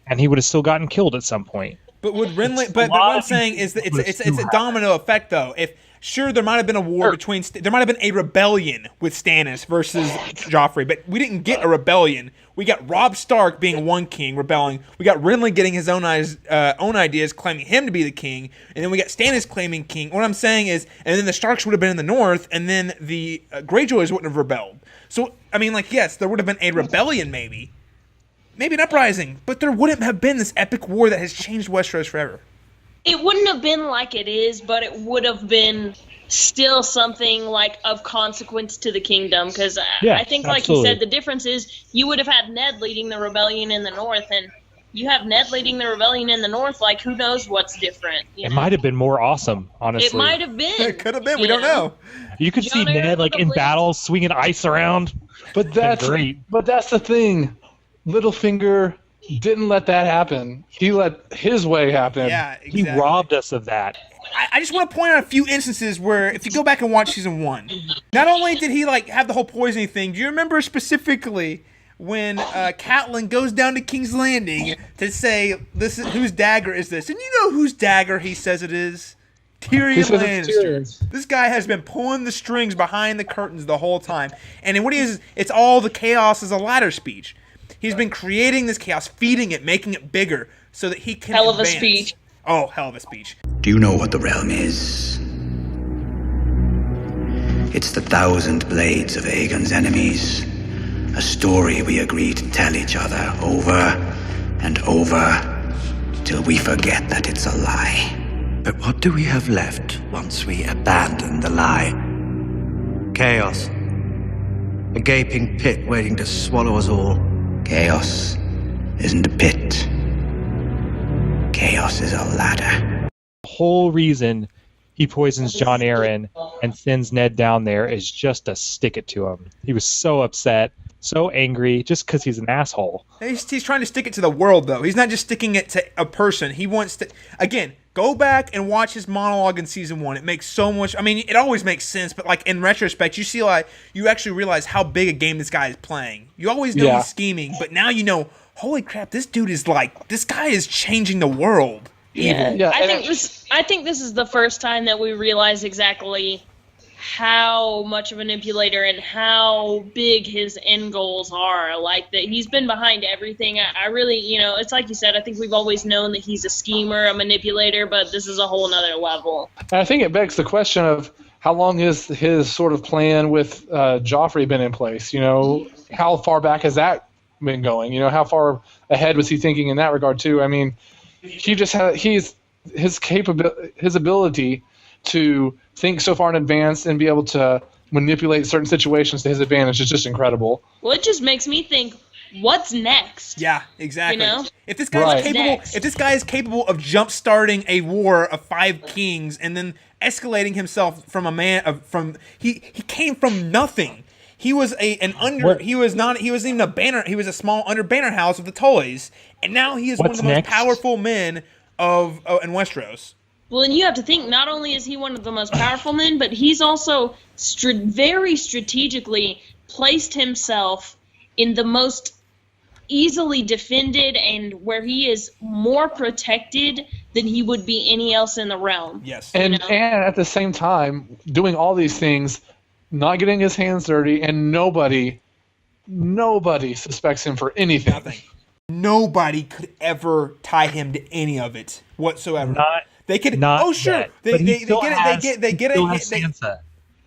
and he would have still gotten killed at some point. But would Renly? But what I'm saying is that it's a domino effect, though. Sure, there might have been a war between. There might have been a rebellion with Stannis versus Joffrey, but we didn't get a rebellion. We got Robb Stark being one king, rebelling. We got Renly getting his own ideas, claiming him to be the king, and then we got Stannis claiming king. What I'm saying is, and then the Starks would have been in the north, and then the Greyjoys wouldn't have rebelled. So, I mean, yes, there would have been a rebellion, maybe an uprising, but there wouldn't have been this epic war that has changed Westeros forever. It wouldn't have been like it is, but it would have been still something like of consequence to the kingdom, because I think, like you said, the difference is you would have had Ned leading the rebellion in the north, and you have Ned leading the rebellion in the north, like, who knows what's different. It might have been more awesome, honestly. It might have been. It could have been. We don't know. You could see Ned, in battle, swinging ice around. But that's great. But that's the thing. Littlefinger didn't let that happen. He let his way happen. Yeah, exactly. He robbed us of that. I just want to point out a few instances where, if you go back and watch season 1, not only did he have the whole poisoning thing, do you remember specifically when Catelyn goes down to King's Landing to say, "This is whose dagger is this?" And you know whose dagger he says it is? Tyrion Lannister. This guy has been pulling the strings behind the curtains the whole time, and what he is, it's all the chaos as a ladder speech. He's been creating this chaos, feeding it, making it bigger, so that he can Hell of advance. a speech. Oh, hell of a speech. Do you know what the realm is? It's the 1,000 blades of Aegon's enemies. A story we agree to tell each other over and over till we forget that it's a lie. But what do we have left once we abandon the lie? Chaos. A gaping pit waiting to swallow us all. Chaos isn't a pit. Chaos is a ladder. The whole reason he poisons Jon Arryn and sends Ned down there is just to stick it to him. He was so upset, so angry, just because he's an asshole. He's trying to stick it to the world, though. He's not just sticking it to a person. He wants to... Again, go back and watch his monologue in season 1. It makes so much... I mean, it always makes sense, but in retrospect, you see, you actually realize how big a game this guy is playing. You always know he's scheming, but now you know, holy crap, this dude is this guy is changing the world. Yeah. I think this is the first time that we realize exactly how much of a manipulator and how big his end goals are. That he's been behind everything. I really, it's like you said, I think we've always known that he's a schemer, a manipulator, but this is a whole nother level. And I think it begs the question of how long has his sort of plan with Joffrey been in place? How far back has that been going? How far ahead was he thinking in that regard too? I mean, he just had his ability to think so far in advance and be able to manipulate certain situations to his advantage is just incredible. Well, it just makes me think, what's next? Yeah, exactly. If this guy is capable of jump-starting a war of 5 kings and then escalating himself from a man he came from nothing. He was he wasn't even a banner. He was a small under banner house of the Tullys, and now he is one of the most powerful men in Westeros. Well, and you have to think, not only is he one of the most powerful men, but he's also very strategically placed himself in the most easily defended and where he is more protected than he would be any else in the realm. Yes. And at the same time, doing all these things, not getting his hands dirty, and nobody suspects him for anything. Nothing. Nobody could ever tie him to any of it whatsoever. They get it.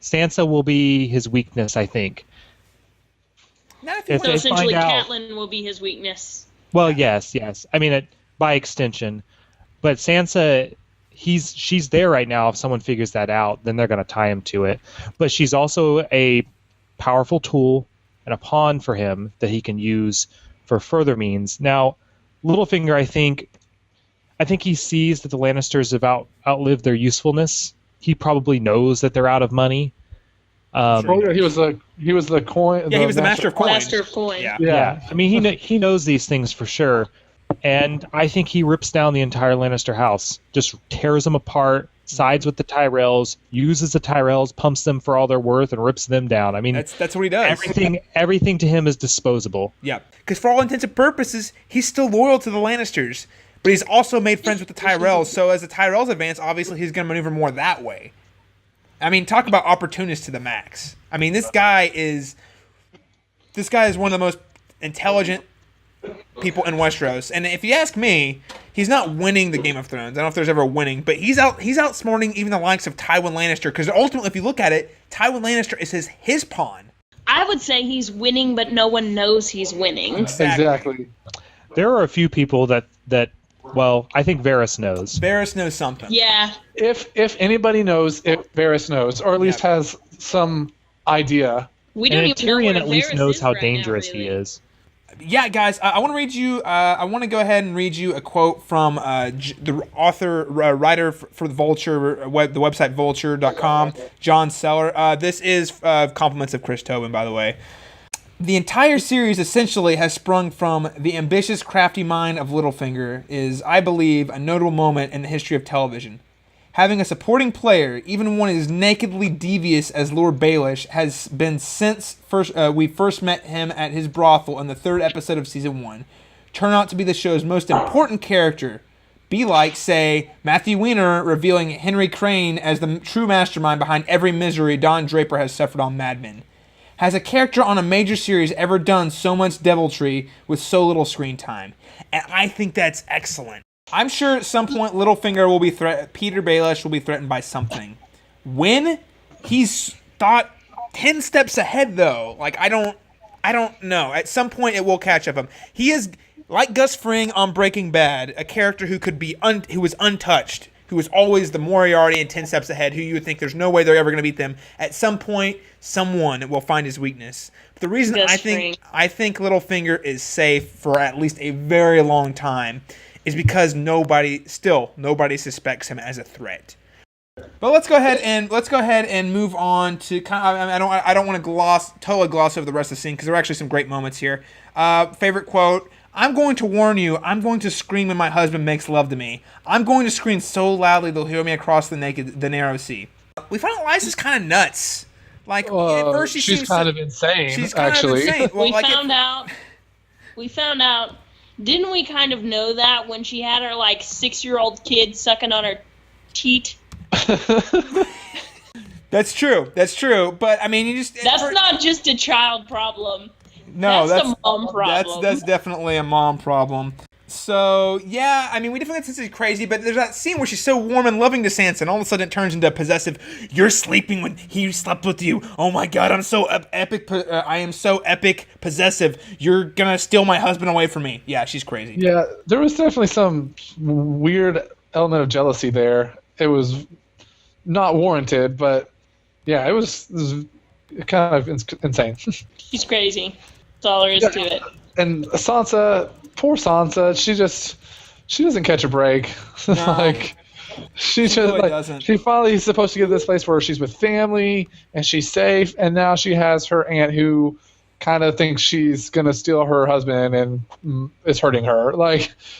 Sansa will be his weakness, I think. If So essentially, Catelyn will be his weakness. Well, yes. I mean, by extension. But Sansa, she's there right now. If someone figures that out, then they're going to tie him to it. But she's also a powerful tool and a pawn for him that he can use for further means. Now, Littlefinger, I think he sees that the Lannisters have outlived their usefulness. He probably knows that they're out of money. He was the coin. Yeah, he was the master of coins. Master of coin. Yeah. I mean, he knows these things for sure, and I think he rips down the entire Lannister house, just tears them apart, sides with the Tyrells, uses the Tyrells, pumps them for all they're worth, and rips them down. I mean, that's what he does. Everything to him is disposable. Yeah, because for all intents and purposes, he's still loyal to the Lannisters, but he's also made friends with the Tyrells. So as the Tyrells advance, obviously he's going to maneuver more that way. I mean, talk about opportunist to the max. I mean, this guy is one of the most intelligent people in Westeros. And if you ask me, he's not winning the Game of Thrones. I don't know if there's ever a winning, but he's outsmarting even the likes of Tywin Lannister. Because ultimately, if you look at it, Tywin Lannister is his pawn. I would say he's winning, but no one knows he's winning. Exactly. There are a few people that well, I think Varys knows. Varys knows something. Yeah. If anybody knows, if Varys knows, or at least has some idea. We don't even know Tyrion where at least Varys knows is how right dangerous now, he really. is. Yeah, guys, I want to read you. I want to go ahead and read you a quote from the author, writer for the Vulture, the website vulture.com, John Seller. This is compliments of Chris Tobin, by the way. The entire series essentially has sprung from the ambitious, crafty mind of Littlefinger is, I believe, a notable moment in the history of television. Having a supporting player, even one as nakedly devious as Lord Baelish, has been since we first met him at his brothel in the 3rd episode of Season 1, turn out to be the show's most important character. Be like, say, Matthew Weiner revealing Henry Crane as the true mastermind behind every misery Don Draper has suffered on Mad Men. Has a character on a major series ever done so much deviltry with so little screen time? And I think that's excellent. I'm sure at some point Littlefinger will be Peter Baelish will be threatened by something. When? He's thought 10 steps ahead, though. Like, I don't know. At some point it will catch up him. He is, like Gus Fring on Breaking Bad, a character who could be who was untouched, who was always the Moriarty and 10 steps ahead, who you would think there's no way they're ever going to beat them. At some point, someone will find his weakness. But the reason I think Littlefinger is safe for at least a very long time is because nobody suspects him as a threat. But let's go ahead and move on to I don't want to totally gloss over the rest of the scene because there are actually some great moments here. Favorite quote: "I'm going to warn you, I'm going to scream when my husband makes love to me. I'm going to scream so loudly they'll hear me across the narrow sea." We find out Liza's kind of nuts. Like, at first she's kind of insane. She's kind of insane. Well, we found out, didn't we kind of know that when she had her, 6-year-old kid sucking on her teat? That's true. But, I mean, That's not just a child problem. No, that's a mom problem. That's definitely a mom problem. So, yeah, I mean, we definitely think Sansa's crazy, but there's that scene where she's so warm and loving to Sansa, and all of a sudden it turns into possessive. "You're sleeping when he slept with you. Oh my god, I'm so epic. I am so epic possessive. You're gonna steal my husband away from me." Yeah, she's crazy. Yeah, there was definitely some weird element of jealousy there. It was not warranted, but yeah, it was kind of insane. She's crazy. That's all there is to it. And Sansa, poor Sansa, she doesn't catch a break. No, she really doesn't. She finally is supposed to get to this place where she's with family and she's safe, and now she has her aunt who kind of thinks she's gonna steal her husband and is hurting her.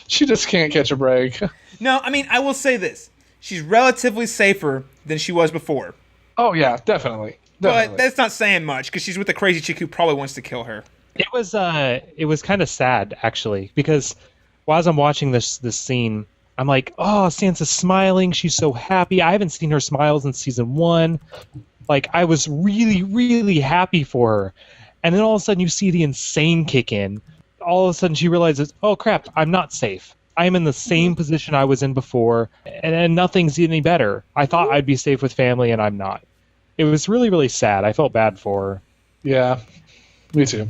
She just can't catch a break. No, I mean, I will say this: she's relatively safer than she was before. Oh yeah, definitely. But that's not saying much because she's with a crazy chick who probably wants to kill her. It was kind of sad actually, because while I'm watching this scene, I'm like, oh, Sansa's smiling, she's so happy. I haven't seen her smile since Season 1. I was really, really happy for her. And then all of a sudden you see the insane kick in. All of a sudden she realizes, oh crap, I'm not safe. I'm in the same position I was in before, and nothing's any better. I thought I'd be safe with family, and I'm not. it was really, really sad. I felt bad for her. Yeah, me too.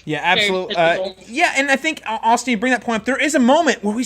Yeah, absolutely. Yeah, and I think, Austin, you bring that point up. There is a moment where we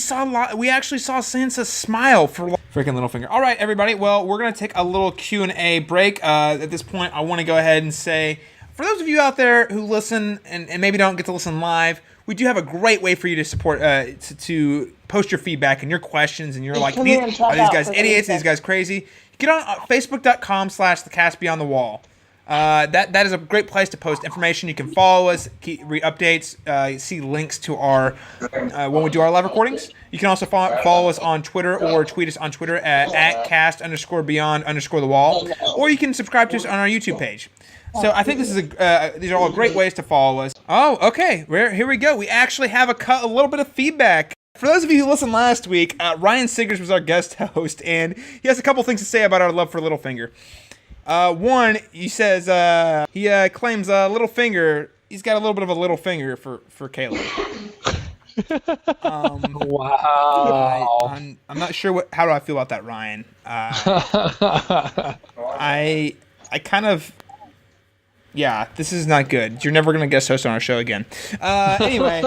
actually saw Sansa smile for freaking Littlefinger. All right, everybody. Well, we're going to take a little Q&A break. At this point, I want to go ahead and say, for those of you out there who listen and maybe don't get to listen live, we do have a great way for you to support, to post your feedback and your questions, and you're like, are these guys idiots? Are these guys crazy? Get on facebook.com/thecastbeyondthewall. That is a great place to post information. You can follow us, read updates, see links to our when we do our live recordings. You can also follow us on Twitter or tweet us on Twitter at @cast_beyond_the-wall, or you can subscribe to us on our YouTube page. So I think this is these are all great ways to follow us. Oh, okay. Here we go. We actually have a little bit of feedback. For those of you who listened last week, Ryan Siggers was our guest host, and he has a couple things to say about our love for Littlefinger. One, he says he claims Littlefinger. He's got a little bit of a little finger for Caleb. Wow. I'm not sure how do I feel about that, Ryan. I kind of. Yeah, this is not good. You're never going to guest host on our show again. Anyway,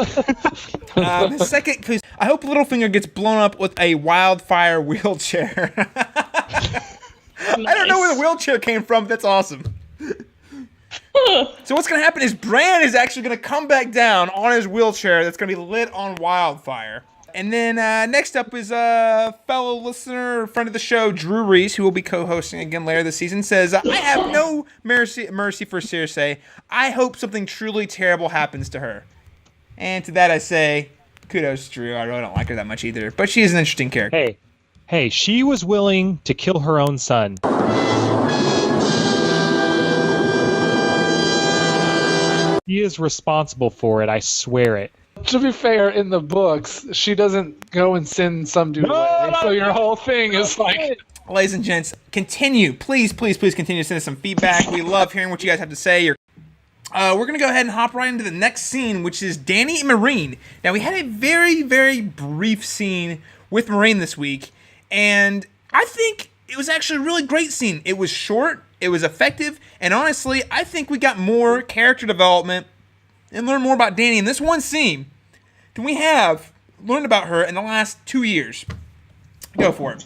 the second, please. I hope Littlefinger gets blown up with a wildfire wheelchair. I don't know where the wheelchair came from, but that's awesome. So what's going to happen is Bran is actually going to come back down on his wheelchair that's going to be lit on wildfire. And then next up is a fellow listener, friend of the show, Drew Reese, who will be co-hosting again later this season, says, I have no mercy for Cersei. I hope something truly terrible happens to her. And to that I say, kudos to Drew. I really don't like her that much either, but she is an interesting character. Hey, she was willing to kill her own son. He is responsible for it, I swear it. To be fair, in the books, she doesn't go and send some dude away. So your whole thing is like... Ladies and gents, continue. Please continue to send us some feedback. We love hearing what you guys have to say. We're going to go ahead and hop right into the next scene, which is Dany and Meereen. Now, we had a very, very brief scene with Meereen this week, and I think it was actually a really great scene. It was short, it was effective, and honestly, I think we got more character development and learned more about Dany in this one scene than we have learned about her in the last 2 years. Go for it.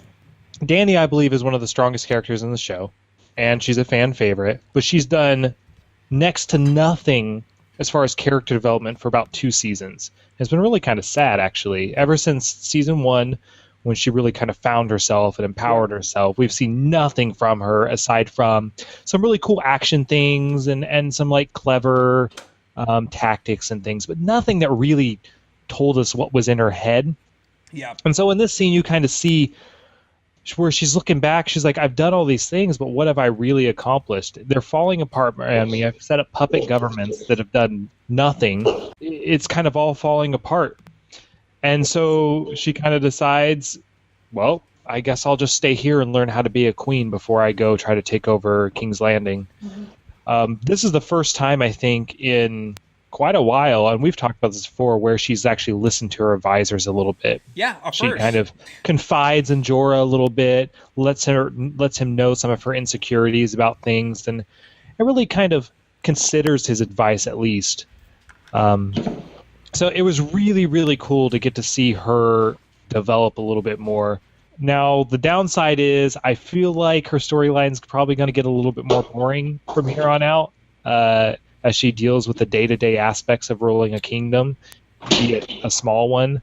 Dany, I believe, is one of the strongest characters in the show, and she's a fan favorite, but she's done next to nothing as far as character development for about 2 seasons. It's been really kind of sad, actually. Ever since season 1, when she really kind of found herself and empowered herself, we've seen nothing from her aside from some really cool action things and some like clever tactics and things, but nothing that really told us what was in her head. Yeah. And so in this scene, you kind of see where she's looking back. She's like, I've done all these things, but what have I really accomplished? They're falling apart around me. I've set up puppet governments that have done nothing. It's kind of all falling apart. And so she kind of decides, well, I guess I'll just stay here and learn how to be a queen before I go try to take over King's Landing. Mm-hmm. This is the first time, I think, in quite a while, and we've talked about this before, where she's actually listened to her advisors a little bit. Yeah, she kind of confides in Jorah a little bit, lets him know some of her insecurities about things, and it really kind of considers his advice at least. So it was really, really cool to get to see her develop a little bit more. Now, the downside is I feel like her storyline's probably going to get a little bit more boring from here on out, as she deals with the day-to-day aspects of ruling a kingdom, be it a small one.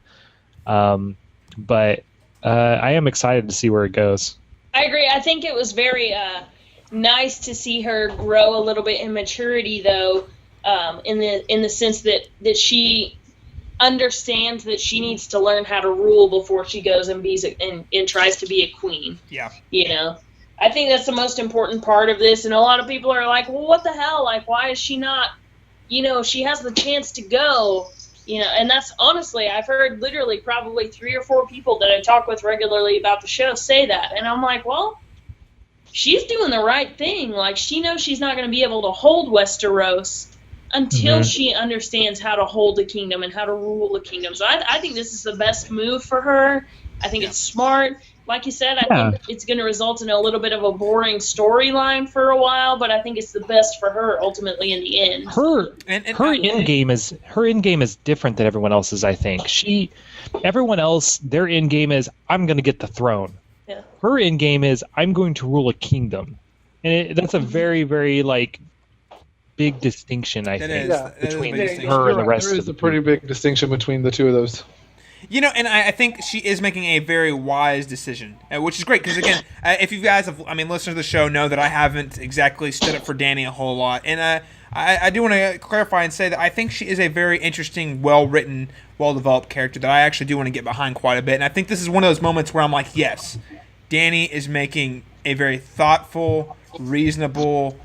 But I am excited to see where it goes. I agree. I think it was very nice to see her grow a little bit in maturity, though, in the sense that she understands that she needs to learn how to rule before she goes and tries to be a queen. Yeah. You know? I think that's the most important part of this, and a lot of people are like, well, what the hell? Like, why is she not, she has the chance to go, and that's, honestly, I've heard literally probably 3 or 4 people that I talk with regularly about the show say that, and I'm like, well, she's doing the right thing. Like, she knows she's not going to be able to hold Westeros until she understands how to hold a kingdom and how to rule a kingdom. So I think this is the best move for her. I think it's smart. Like you said, I think it's going to result in a little bit of a boring storyline for a while, but I think it's the best for her ultimately in the end. Her end game is different than everyone else's. I think everyone else, their end game is I'm going to get the throne. Yeah. Her end game is I'm going to rule a kingdom, and that's a very, very big distinction. I think between her and the rest. There is a pretty big distinction between the two of those. And I think she is making a very wise decision, which is great because, again, if you guys listeners of the show know that I haven't exactly stood up for Dany a whole lot. And I do want to clarify and say that I think she is a very interesting, well-written, well-developed character that I actually do want to get behind quite a bit. And I think this is one of those moments where I'm like, yes, Dany is making a very thoughtful, reasonable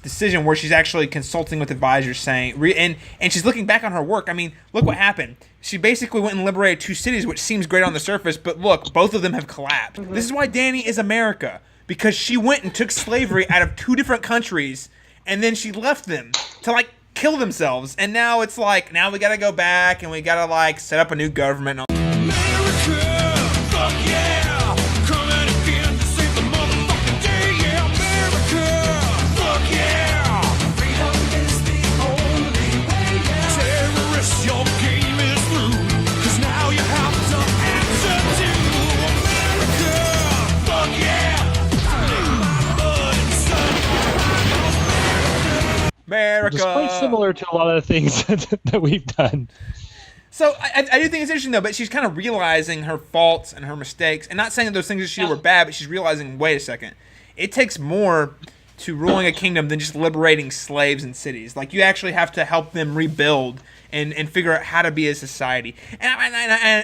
decision where she's actually consulting with advisors saying, and she's looking back on her work. I mean, look what happened. She basically went and liberated 2 cities, which seems great on the surface, but look, both of them have collapsed. This is why Dany is America, because she went and took slavery out of 2 different countries, and then she left them to, kill themselves. And now it's now we gotta go back, and we gotta, set up a new government. America. It's quite similar to a lot of the things that we've done. So I do think it's interesting, though, but she's kind of realizing her faults and her mistakes, and not saying that those things that she did were bad, but she's realizing, wait a second, it takes more to ruling a kingdom than just liberating slaves and cities. You actually have to help them rebuild and figure out how to be a society. And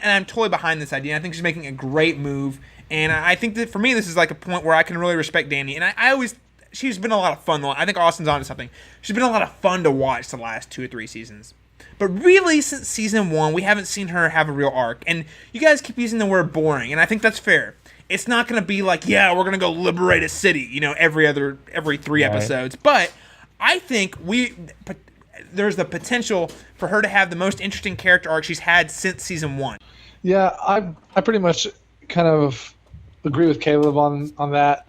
I'm totally behind this idea. I think she's making a great move, and I think that for me, this is a point where I can really respect Dany, and I always... She's been a lot of fun. I think Austin's onto something. She's been a lot of fun to watch the last 2 or 3 seasons. But really, since season 1, we haven't seen her have a real arc. And you guys keep using the word boring, and I think that's fair. It's not going to be we're going to go liberate a city, every 3 episodes. But I think there's the potential for her to have the most interesting character arc she's had since season 1. Yeah, I pretty much kind of agree with Caleb on that.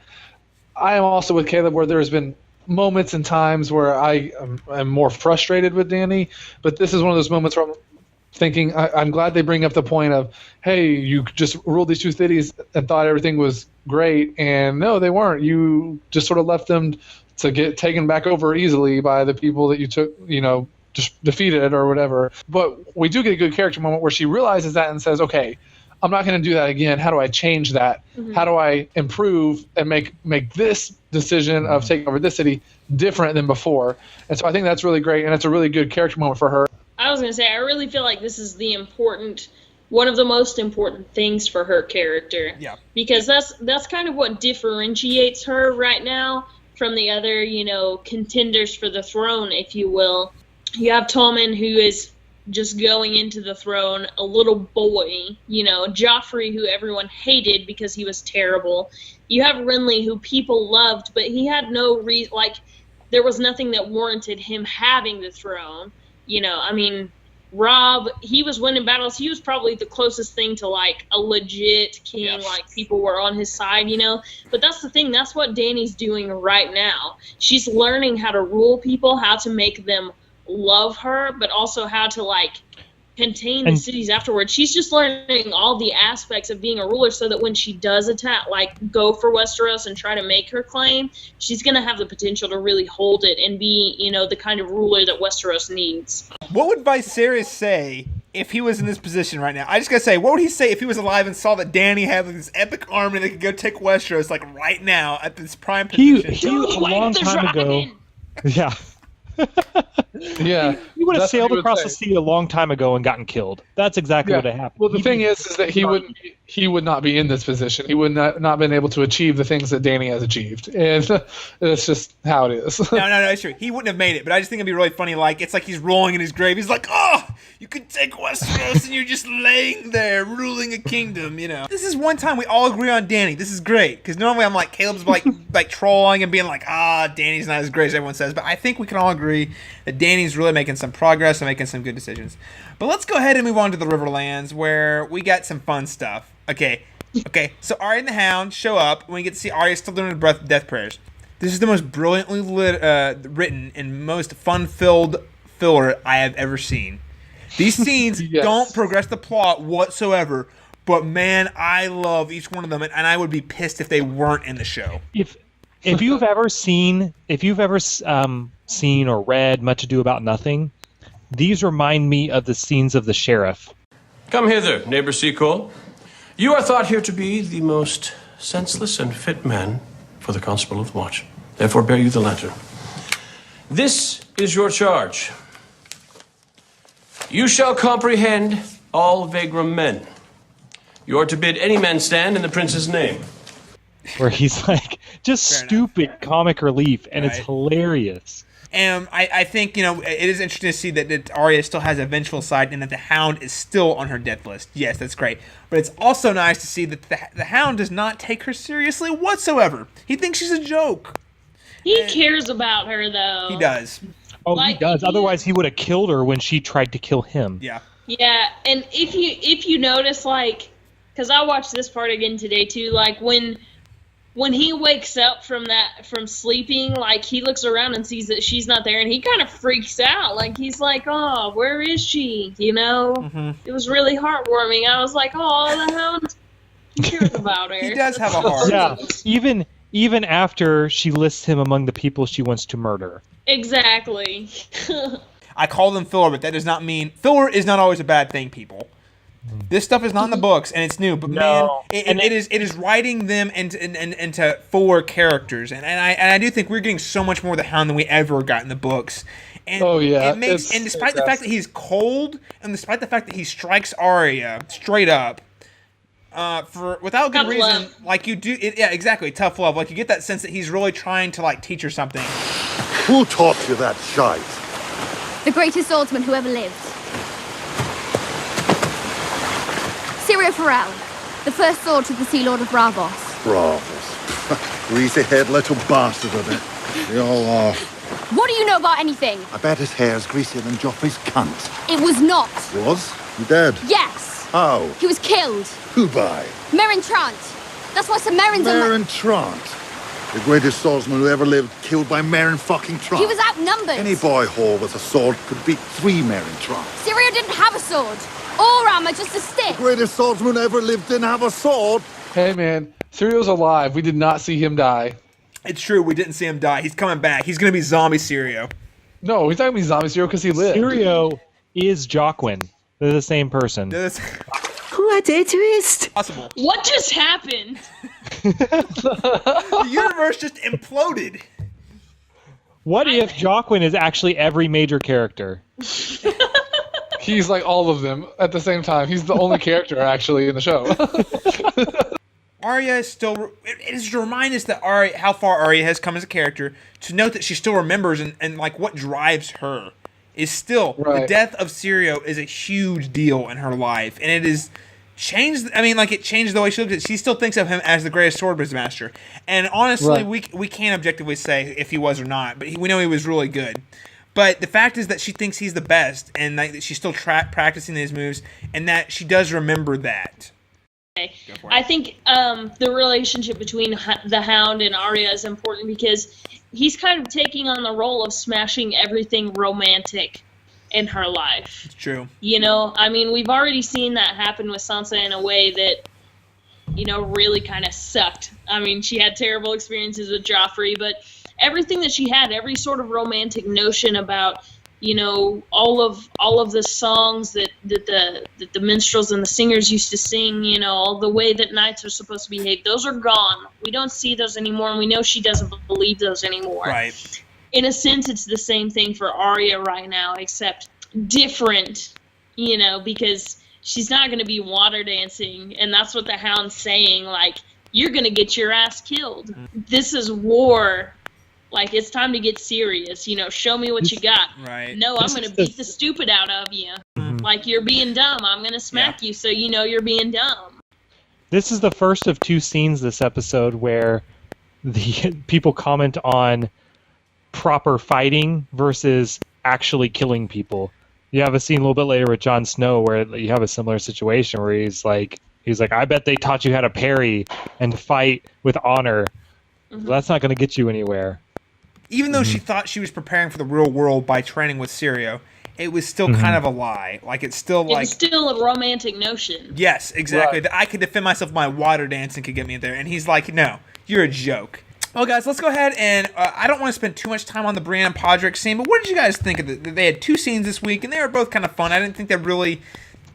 I am also with Caleb where there's been moments and times where I am more frustrated with Dany, but this is one of those moments where I'm thinking I'm glad they bring up the point of, hey, you just ruled these 2 cities and thought everything was great, and no, they weren't. You just sort of left them to get taken back over easily by the people that you took, just defeated or whatever. But we do get a good character moment where she realizes that and says, okay, I'm not going to do that again. How do I change that? Mm-hmm. How do I improve and make this decision of taking over this city different than before? And so I think that's really great, and it's a really good character moment for her. I was going to say, I really feel like this is one of the most important things for her character. Yeah. Because that's kind of what differentiates her right now from the other, contenders for the throne, if you will. You have Tommen, who is just going into the throne, a little boy, Joffrey, who everyone hated because he was terrible. You have Renly, who people loved, but he had no reason, there was nothing that warranted him having the throne. Robb, he was winning battles. He was probably the closest thing to, a legit king, yes. People were on his side, But that's the thing. That's what Dany's doing right now. She's learning how to rule people, how to make them love her, but also how to contain the cities afterwards. She's just learning all the aspects of being a ruler so that when she does attack, go for Westeros and try to make her claim, she's going to have the potential to really hold it and be, the kind of ruler that Westeros needs. What would Viserys say if he was in this position right now? I just got to say, what would he say if he was alive and saw that Dany had this epic army that could go take Westeros right now at this prime position? He a long time ago. Yeah. Yeah, he would have sailed across the sea a long time ago and gotten killed. That's exactly what happened. Well, the thing is that he would not be in this position. He would not been able to achieve the things that Dany has achieved, and that's just how it is. No, it's true. He wouldn't have made it, but I just think it'd be really funny. It's like he's rolling in his grave. He's like, oh, you could take Westeros, and you're just laying there ruling a kingdom. This is one time we all agree on Dany. This is great because normally I'm Caleb's trolling and being Dany's not as great as everyone says, but I think we can all agree that Dany's really making some progress and making some good decisions. But let's go ahead and move on to the Riverlands, where we got some fun stuff. Okay. So Arya and the Hound show up, and we get to see Arya still doing her death prayers. This is the most brilliantly written and most fun-filled filler I have ever seen. These scenes don't progress the plot whatsoever, but man, I love each one of them, and I would be pissed if they weren't in the show. If you've ever seen or read Much Ado About Nothing, these remind me of the scenes of The Sheriff. Come hither, neighbor Seacole. You are thought here to be the most senseless and fit man for the Constable of the Watch. Therefore bear you the lantern. This is your charge. You shall comprehend all Vagram men. You are to bid any man stand in the prince's name. Where he's like, just stupid comic relief, and it's hilarious. And I think, it is interesting to see that Arya still has a vengeful side and that the Hound is still on her death list. Yes, that's great. But it's also nice to see that the Hound does not take her seriously whatsoever. He thinks she's a joke. He cares about her, though. He does. Oh, he does. Otherwise, he would have killed her when she tried to kill him. Yeah. Yeah, and if you notice, because I watched this part again today, too, when he wakes up from sleeping, he looks around and sees that she's not there, and he kind of freaks out. He's like, oh, where is she? Mm-hmm. It was really heartwarming. I was like, oh, the Hound, he cares about her. He does have a heart. Yeah, even after she lists him among the people she wants to murder. Exactly. I call them filler, but that does not mean... Filler is not always a bad thing, people. This stuff is not in the books, and it's new, but it is writing them into four characters, and I do think we're getting so much more of the Hound than we ever got in the books. And despite the fact that he's cold, and despite the fact that he strikes Arya straight up, without good reason, you do, exactly, tough love. You get that sense that he's really trying to teach her something. Who taught you that shite? The greatest swordsman who ever lived. Syrio Farrell, the first sword to the Sea Lord of Bravos. Bravos. Greasy-haired little bastard of it. They all are. What do you know about anything? I bet his hair's greasier than Joffrey's cunt. It was not. Was? You dead? Yes. How? He was killed. Who by? Meryn Trant. That's why Sir Meryn's Meryn Trant. The greatest swordsman who ever lived, killed by Meryn fucking Trant. He was outnumbered. Any boy whore with a sword could beat 3 Meryn Trant. Syrio didn't have a sword. Or armor, just a stick. The greatest swordsman ever lived didn't have a sword. Hey, man. Syrio's alive. We did not see him die. It's true. We didn't see him die. He's coming back. He's going to be zombie Syrio. No, he's not going to be zombie Syrio because he lived. Syrio is Jaqen. They're the same person. What a twist. Possible. What just happened? The universe just imploded. What if Jaqen is actually every major character? He's like all of them at the same time. He's the only character actually in the show. Arya is still... It is to remind us that how far Arya has come as a character, to note that she still remembers and what drives her is still... Right. The death of Syrio is a huge deal in her life, and it is... changed. It changed the way she looked at it. She still thinks of him as the greatest swordsmaster. And honestly, we can't objectively say if he was or not, but we know he was really good. But the fact is that she thinks he's the best, and that she's still practicing these moves, and that she does remember that. I think the relationship between the Hound and Arya is important because he's kind of taking on the role of smashing everything romantic in her life. It's true. We've already seen that happen with Sansa in a way that, really kind of sucked. She had terrible experiences with Joffrey, but everything that she had, every sort of romantic notion about, all of the songs that the minstrels and the singers used to sing, all the way that knights are supposed to behave, those are gone. We don't see those anymore, and we know she doesn't believe those anymore. Right. In a sense, it's the same thing for Arya right now, except different, because she's not going to be water dancing, and that's what the Hound's saying, you're going to get your ass killed. This is war. It's time to get serious. Show me what you got. Right. No, I'm going to beat the stupid out of you. You're being dumb. I'm going to smack you so you know you're being dumb. This is the first of 2 scenes this episode where the people comment on proper fighting versus actually killing people. You have a scene a little bit later with Jon Snow where you have a similar situation where he's like, He's like, I bet they taught you how to parry and fight with honor. Well, that's not going to get you anywhere. Even though she thought she was preparing for the real world by training with Syrio, it was still kind of a lie. Like, it's still like... It's still a romantic notion. Yes, exactly. That I could defend myself with my water dancing could get me there. And he's like, no, you're a joke. Well, guys, let's go ahead and... I don't want to spend too much time on the Brienne and Podrick scene, but what did you guys think of it? They had 2 scenes this week, and they were both kind of fun. I didn't think they really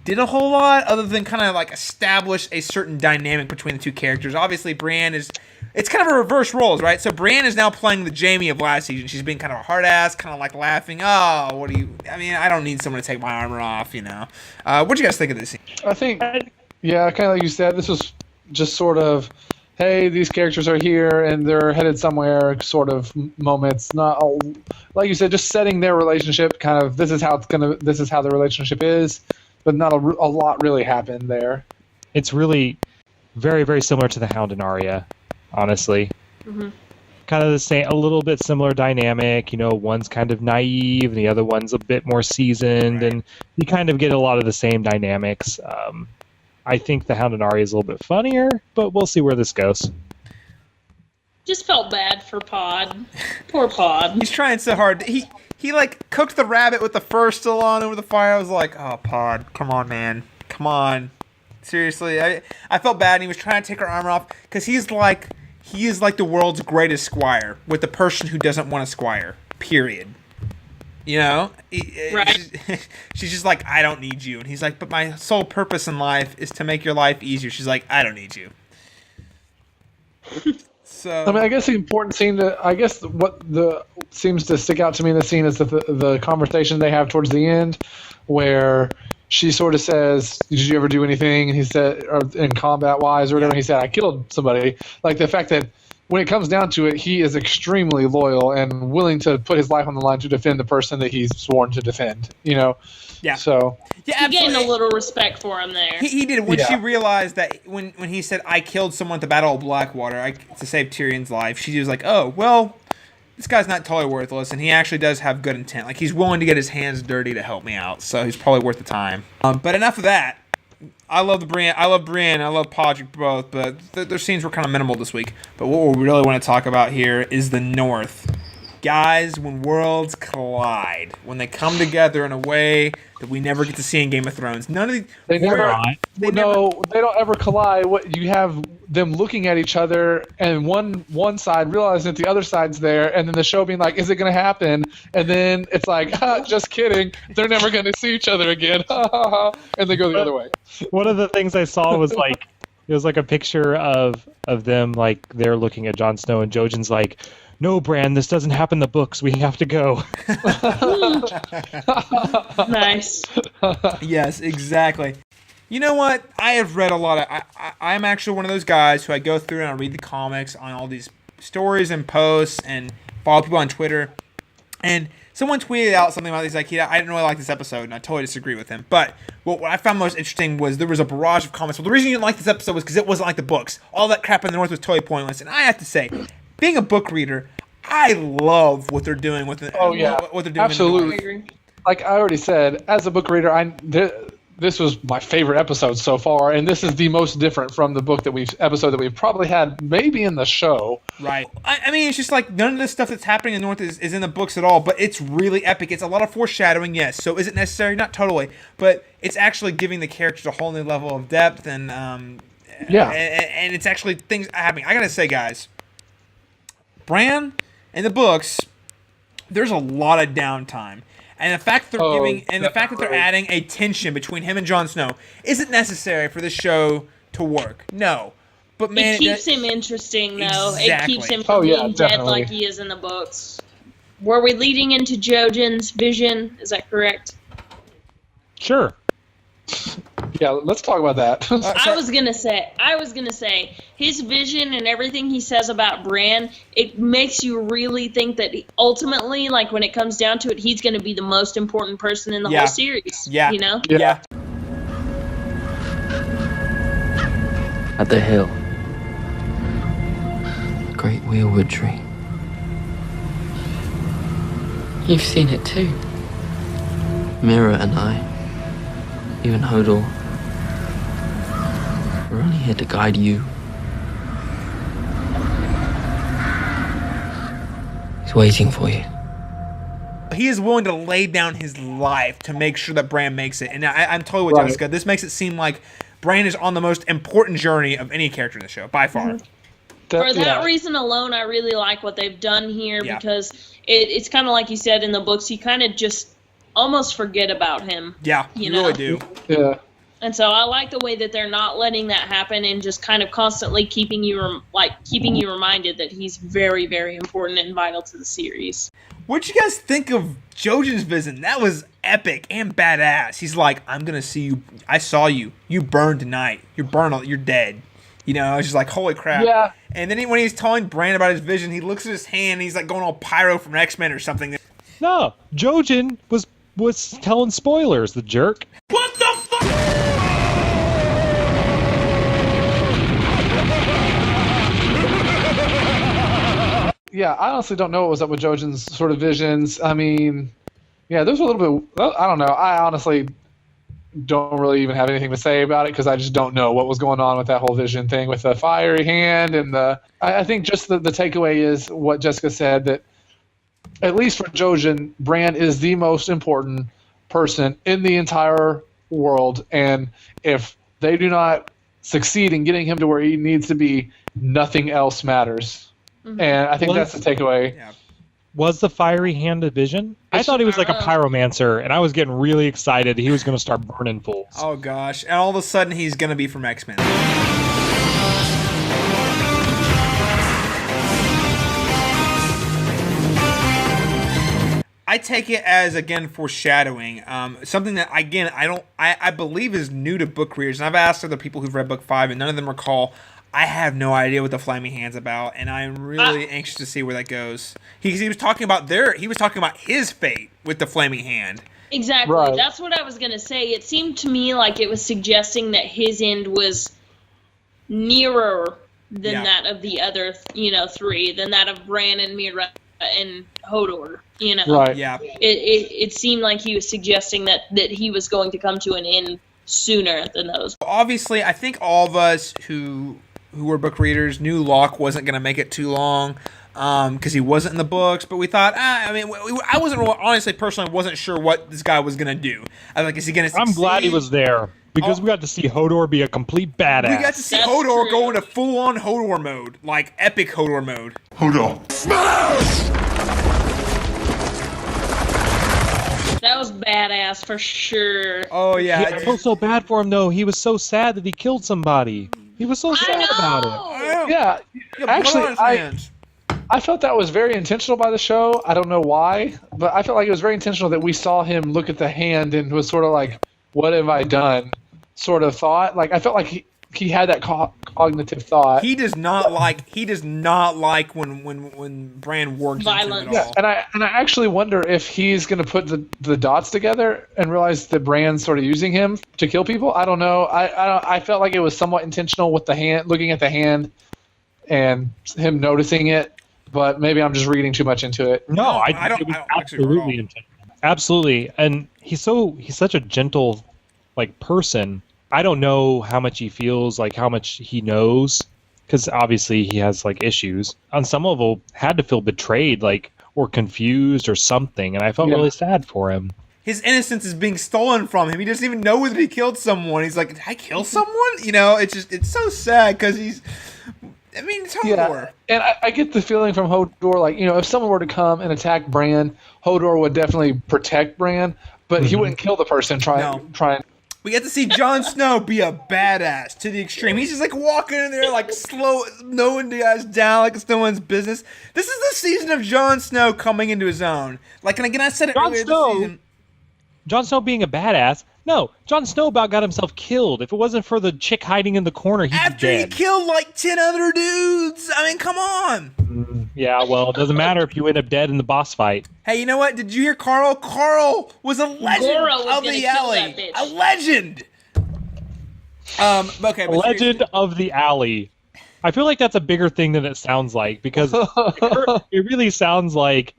did a whole lot other than kind of like establish a certain dynamic between the 2 characters. Obviously, Brienne is... It's kind of a reverse roles, right? So Brienne is now playing the Jaime of last season. She's being kind of a hard ass, kind of like laughing. Oh, what do you... I mean, I don't need someone to take my armor off, you know. What do you guys think of this scene? I think, yeah, kind of like you said, this was just sort of, hey, these characters are here and they're headed somewhere sort of moments. Not all, like you said, just setting their relationship. Kind of, this is how the relationship is, but not a lot really happened there. It's really very, very similar to the Hound and Arya. Honestly, kind of the same, a little bit similar dynamic. You know, one's kind of naive, and the other one's a bit more seasoned, and you kind of get a lot of the same dynamics. I think the Hound and Arya is a little bit funnier, but we'll see where this goes. Just felt bad for Pod. Poor Pod. He's trying so hard. He like cooked the rabbit with the fur still on over the fire. I was like, oh, Pod, come on, man, come on. Seriously, I felt bad, and he was trying to take her armor off because he is like the world's greatest squire with the person who doesn't want a squire. Period. You know, right? She's just like, I don't need you, and he's like, but my sole purpose in life is to make your life easier. She's like, I don't need you. So I mean, I guess the important scene seems to stick out to me in the scene is the conversation they have towards the end, where she sort of says, did you ever do anything? And he said, or in combat wise or whatever, he said, I killed somebody. Like the fact that when it comes down to it, he is extremely loyal and willing to put his life on the line to defend the person that he's sworn to defend, you know? Yeah. So yeah, you gained a little respect for him there. He did. When she realized that when he said, I killed someone at the Battle of Blackwater to save Tyrion's life, she was like, oh, well, this guy's not totally worthless, and he actually does have good intent. Like, he's willing to get his hands dirty to help me out, so he's probably worth the time. But enough of that. I love Brienne. I love Podrick both, but their scenes were kind of minimal this week. But what we really want to talk about here is the North. Guys, when worlds collide, when they come together in a way that we never get to see in Game of Thrones. None of the they don't ever collide. What you have them looking at each other, and one side realizing that the other side's there, and then the show being like, "Is it going to happen?" And then it's like, "Just kidding. They're never going to see each other again." And they go the other way. One of the things I saw was like it was like a picture of them like they're looking at Jon Snow, and Jojen's like, no, Bran, this doesn't happen in the books. We have to go. Nice. Yes, exactly. You know what? I have read a lot of... I'm actually one of those guys who I go through and I read the comics on all these stories and posts and follow people on Twitter. And someone tweeted out something about this, like, I didn't really like this episode, and I totally disagree with him. But what I found most interesting was there was a barrage of comments. Well, the reason you didn't like this episode was because it wasn't like the books. All that crap in the North was totally pointless. And I have to say... Being a book reader, I love what they're doing with it. Oh yeah, what they're doing. Absolutely. Like I already said, as a book reader, this was my favorite episode so far, and this is the most different from the book episode that we've probably had, maybe in the show. Right. I mean, it's just like none of this stuff that's happening in the North is in the books at all, but it's really epic. It's a lot of foreshadowing, yes. So is it necessary? Not totally, but it's actually giving the characters a whole new level of depth, and and it's actually things happening. I gotta say, guys. Bran in the books, there's a lot of downtime, and the fact that they're adding a tension between him and Jon Snow isn't necessary for the show to work. No, but man, it keeps him interesting though. Exactly. It keeps him from being dead like he is in the books. Were we leading into Jojen's vision? Is that correct? Sure. Yeah, let's talk about that. I was gonna say his vision and everything he says about Bran, it makes you really think that ultimately, like when it comes down to it, he's gonna be the most important person in the whole series. Yeah. You know? Yeah. At the hill, the great weirwood tree. You've seen it too. Mira and I. Even Hodor. We're only here to guide you. He's waiting for you. He is willing to lay down his life to make sure that Bran makes it. And I'm totally with Jessica. This makes it seem like Bran is on the most important journey of any character in the show, by far. For that reason alone, I really like what they've done here because it's kind of like you said in the books, you kind of just almost forget about him. Yeah, you really do. Yeah. And so I like the way that they're not letting that happen and just kind of constantly keeping you reminded that he's very, very important and vital to the series. What'd you guys think of Jojen's vision? That was epic and badass. He's like, I'm gonna see you. I saw you. You burned tonight. You're dead. You know, it's just like, holy crap. Yeah. And then when he's telling Bran about his vision, he looks at his hand and he's like going all pyro from X-Men or something. No, Jojen was telling spoilers, the jerk. What the fuck? Yeah, I honestly don't know what was up with Jojen's sort of visions. I mean, yeah, there's a little bit. I don't know. I honestly don't really even have anything to say about it because I just don't know what was going on with that whole vision thing with the fiery hand and the. I think just the takeaway is what Jessica said, that at least for Jojen, Bran is the most important person in the entire world, and if they do not succeed in getting him to where he needs to be, nothing else matters. And I think that's the takeaway. Yeah. Was the fiery hand a vision? I thought he was like a pyromancer, and I was getting really excited he was going to start burning fools. Oh, gosh. And all of a sudden, he's going to be from X-Men. I take it as, again, foreshadowing. Something that, again, I believe is new to book readers. And I've asked other people who've read book 5, and none of them recall. I have no idea what the Flaming Hand's about, and I'm really anxious to see where that goes. He was talking about his fate with the Flaming Hand. Exactly. Right. That's what I was going to say. It seemed to me like it was suggesting that his end was nearer than that of the other, three, than that of Bran and Mira and Hodor, Right. Yeah. It seemed like he was suggesting that he was going to come to an end sooner than those. Obviously, I think all of us who were book readers knew Locke wasn't going to make it too long because he wasn't in the books, but we thought, I wasn't really, honestly, personally, wasn't sure what this guy was going to do. I was like, is he going to succeed? I'm glad he was there because we got to see Hodor be a complete badass. We got to see Hodor go into full-on Hodor mode, like epic Hodor mode. Hodor. Smash! That was badass for sure. Oh, yeah. I felt so bad for him, though. He was so sad that he killed somebody. He was so sad about it. Yeah. Actually, I felt that was very intentional by the show. I don't know why, but I felt like it was very intentional that we saw him look at the hand and was sort of like, what have I done? Sort of thought. Like, I felt like he had that cognitive thought. He does not like when Bran works violence. Into it all. Yeah, and I actually wonder if he's going to put the dots together and realize that Bran's sort of using him to kill people. I don't know. I felt like it was somewhat intentional with the hand, looking at the hand, and him noticing it. But maybe I'm just reading too much into it. No, I don't. It was absolutely intentional. Absolutely, and he's such a gentle, person. I don't know how much he feels, how much he knows, because obviously he has issues. On some level, had to feel betrayed, or confused or something, and I felt really sad for him. His innocence is being stolen from him. He doesn't even know whether he killed someone. He's like, did I kill someone? It's so sad because it's Hodor. Yeah. And I get the feeling from Hodor, if someone were to come and attack Bran, Hodor would definitely protect Bran, but he wouldn't kill the person trying. We get to see Jon Snow be a badass to the extreme. He's just walking in there slow, knowing the guys down like it's no one's business. This is the season of Jon Snow coming into his own. And again, I said it earlier this season. Jon Snow being a badass. No, Jon Snow about got himself killed. If it wasn't for the chick hiding in the corner, he'd be dead. After he killed 10 other dudes. I mean, come on. Yeah, well, it doesn't matter if you end up dead in the boss fight. Hey, you know what? Did you hear Karl? Karl was a legend of the alley. A legend. Okay. A legend of the alley. I feel like that's a bigger thing than it sounds like because it really sounds like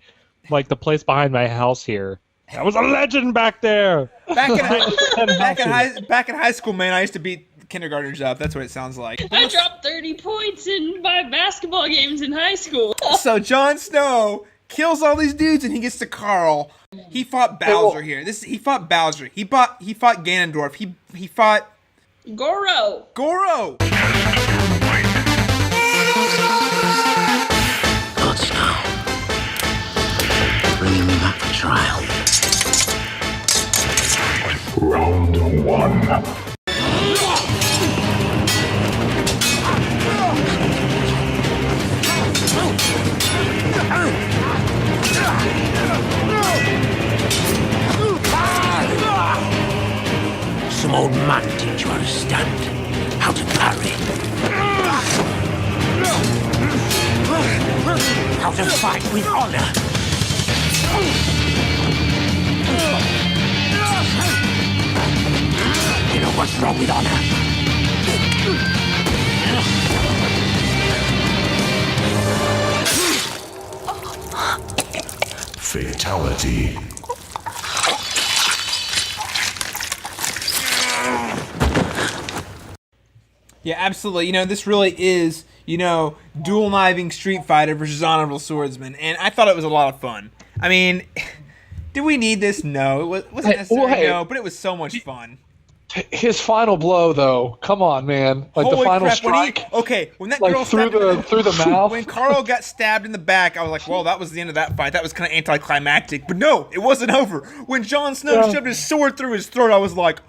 the place behind my house here. That was a legend back there. Back in high school, man, I used to beat kindergartners up. That's what it sounds like. I dropped 30 points in my basketball games in high school. So Jon Snow kills all these dudes, and he gets to Karl. He fought Bowser here. He fought Bowser. He fought Ganondorf. He fought Goro. God Snow. Bringing me back for trial. Round 1. Some old man teach you how to stand, how to parry, how to fight with honor. You know what's wrong with honor? Fatality. Yeah, absolutely. This really is, dual kniving Street Fighter versus Honorable Swordsman, and I thought it was a lot of fun. I mean, did we need this? No, it wasn't necessary. No, but it was so much fun. His final blow, though, come on, man! Like Holy the final crap, strike. When that like girl through stabbed through the mouth. When Karl got stabbed in the back, I was like, well, that was the end of that fight. That was kind of anticlimactic. But no, it wasn't over. When Jon Snow shoved his sword through his throat, I was like,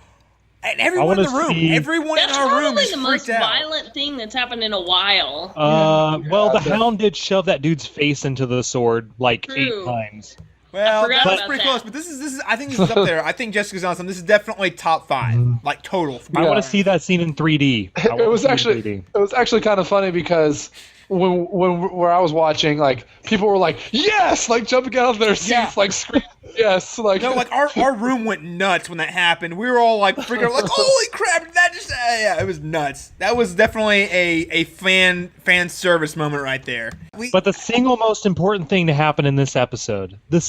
and everyone in the room, everyone in our room is the freaked most out. violent thing that's happened in a while. Well, the Hound did shove that dude's face into the sword like True. 8 times. Well, forgot that's about pretty that. close, but this is. I think this is up there. I think Jessica's on some. This is definitely top 5, like total. I want to see that scene in 3D. It was actually kind of funny because where I was watching, like people were like, "Yes!" like jumping out of their seats, like screaming, "Yes!" Like No, like our room went nuts when that happened. We were all like freaking out, like, "Holy crap! Did that just?" Yeah, it was nuts. That was definitely a fan service moment right there. But the single most important thing to happen in this episode, we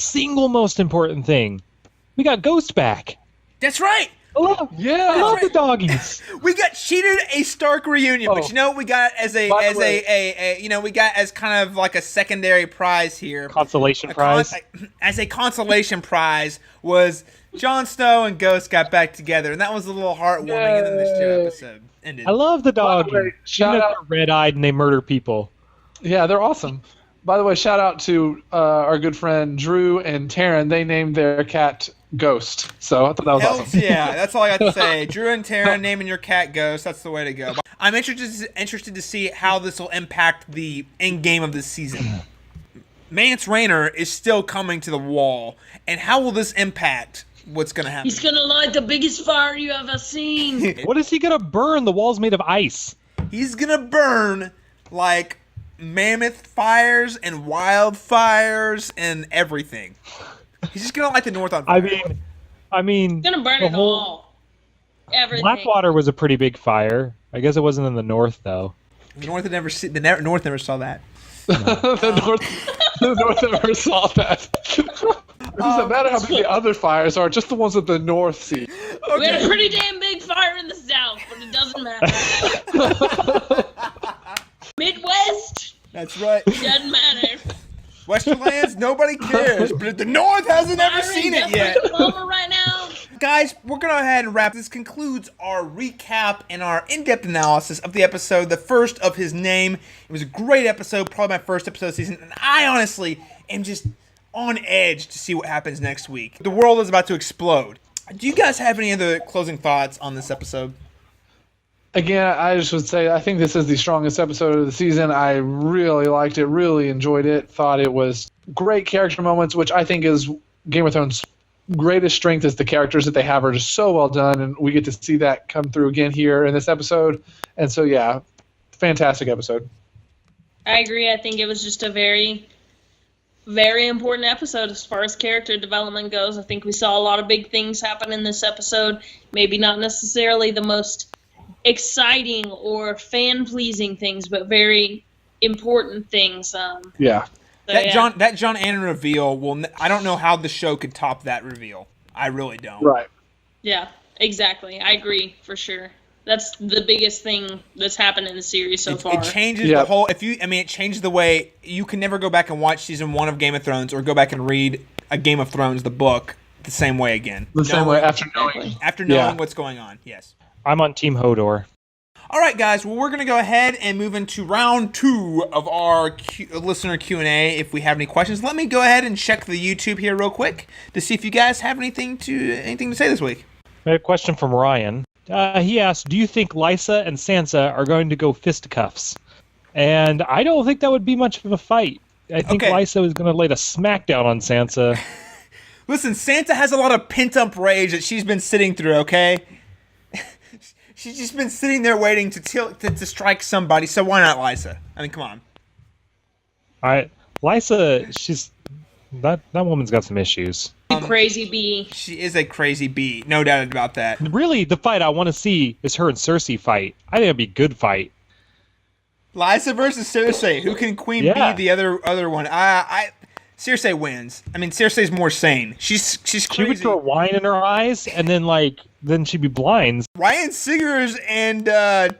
got Ghost back. That's right. I love the doggies. We got cheated a Stark reunion, but you know what we got as we got as kind of like a secondary prize here. Consolation prize. As a consolation prize was Jon Snow and Ghost got back together, and that was a little heartwarming. And then this episode ended. I love the doggies. Shout out, red-eyed and they murder people. Yeah, they're awesome. By the way, shout out to our good friend Drew and Taryn. They named their cat Ghost. So I thought that was awesome. Yeah, that's all I got to say. Drew and Taryn naming your cat Ghost. That's the way to go. I'm interested to see how this will impact the end game of this season. Mance Rayner is still coming to the wall, and how will this impact what's going to happen? He's gonna light the biggest fire you ever seen. What is he gonna burn? The wall's made of ice. He's gonna burn like mammoth fires and wildfires and everything. He's just gonna light the north on fire. I mean, He's gonna burn it all. Everything. Blackwater was a pretty big fire. I guess it wasn't in the north though. The north never saw that. The north never saw that. It doesn't matter how big the other fires are, just the ones that the north see. Okay. We had a pretty damn big fire in the south, but it doesn't matter. Midwest. That's right. Doesn't matter. Western lands, nobody cares, but the North hasn't ever seen it yet. Right now. Guys, we're going to go ahead and wrap. This concludes our recap and our in-depth analysis of the episode, the first of his name. It was a great episode, probably my first episode of the season, and I honestly am just on edge to see what happens next week. The world is about to explode. Do you guys have any other closing thoughts on this episode? Again, I just would say I think this is the strongest episode of the season. I really liked it, really enjoyed it, thought it was great character moments, which I think is Game of Thrones' greatest strength is the characters that they have are just so well done, and we get to see that come through again here in this episode. And so, yeah, fantastic episode. I agree. I think it was just a very, very important episode as far as character development goes. I think we saw a lot of big things happen in this episode. Maybe not necessarily the most exciting or fan-pleasing things, but very important things. Yeah. That Jon Arryn reveal I don't know how the show could top that reveal. I really don't. Right. Yeah, exactly. I agree for sure. That's the biggest thing that's happened in the series so far. It changes the whole. It changes the way you can never go back and watch season 1 of Game of Thrones or go back and read a Game of Thrones the book the same way again. Same way after knowing what's going on. Yes. I'm on Team Hodor. All right, guys. Well, we're going to go ahead and move into round 2 of our listener Q&A. If we have any questions, let me go ahead and check the YouTube here real quick to see if you guys have anything to say this week. I have a question from Ryan. He asked, do you think Lysa and Sansa are going to go fisticuffs? And I don't think that would be much of a fight. I think Lysa is going to lay the smackdown on Sansa. Listen, Sansa has a lot of pent-up rage that she's been sitting through, okay? She's just been sitting there waiting to strike somebody, so why not Lysa? I mean, come on. Lysa, that woman's got some issues. Crazy bee. She is a crazy bee, no doubt about that. Really, the fight I want to see is her and Cersei fight. I think it'd be a good fight. Lysa versus Cersei. Who can Queen be the other one? Cersei wins. I mean, Cersei's more sane. She's crazy. She would throw wine in her eyes, and then she'd be blind. Ryan Siggers and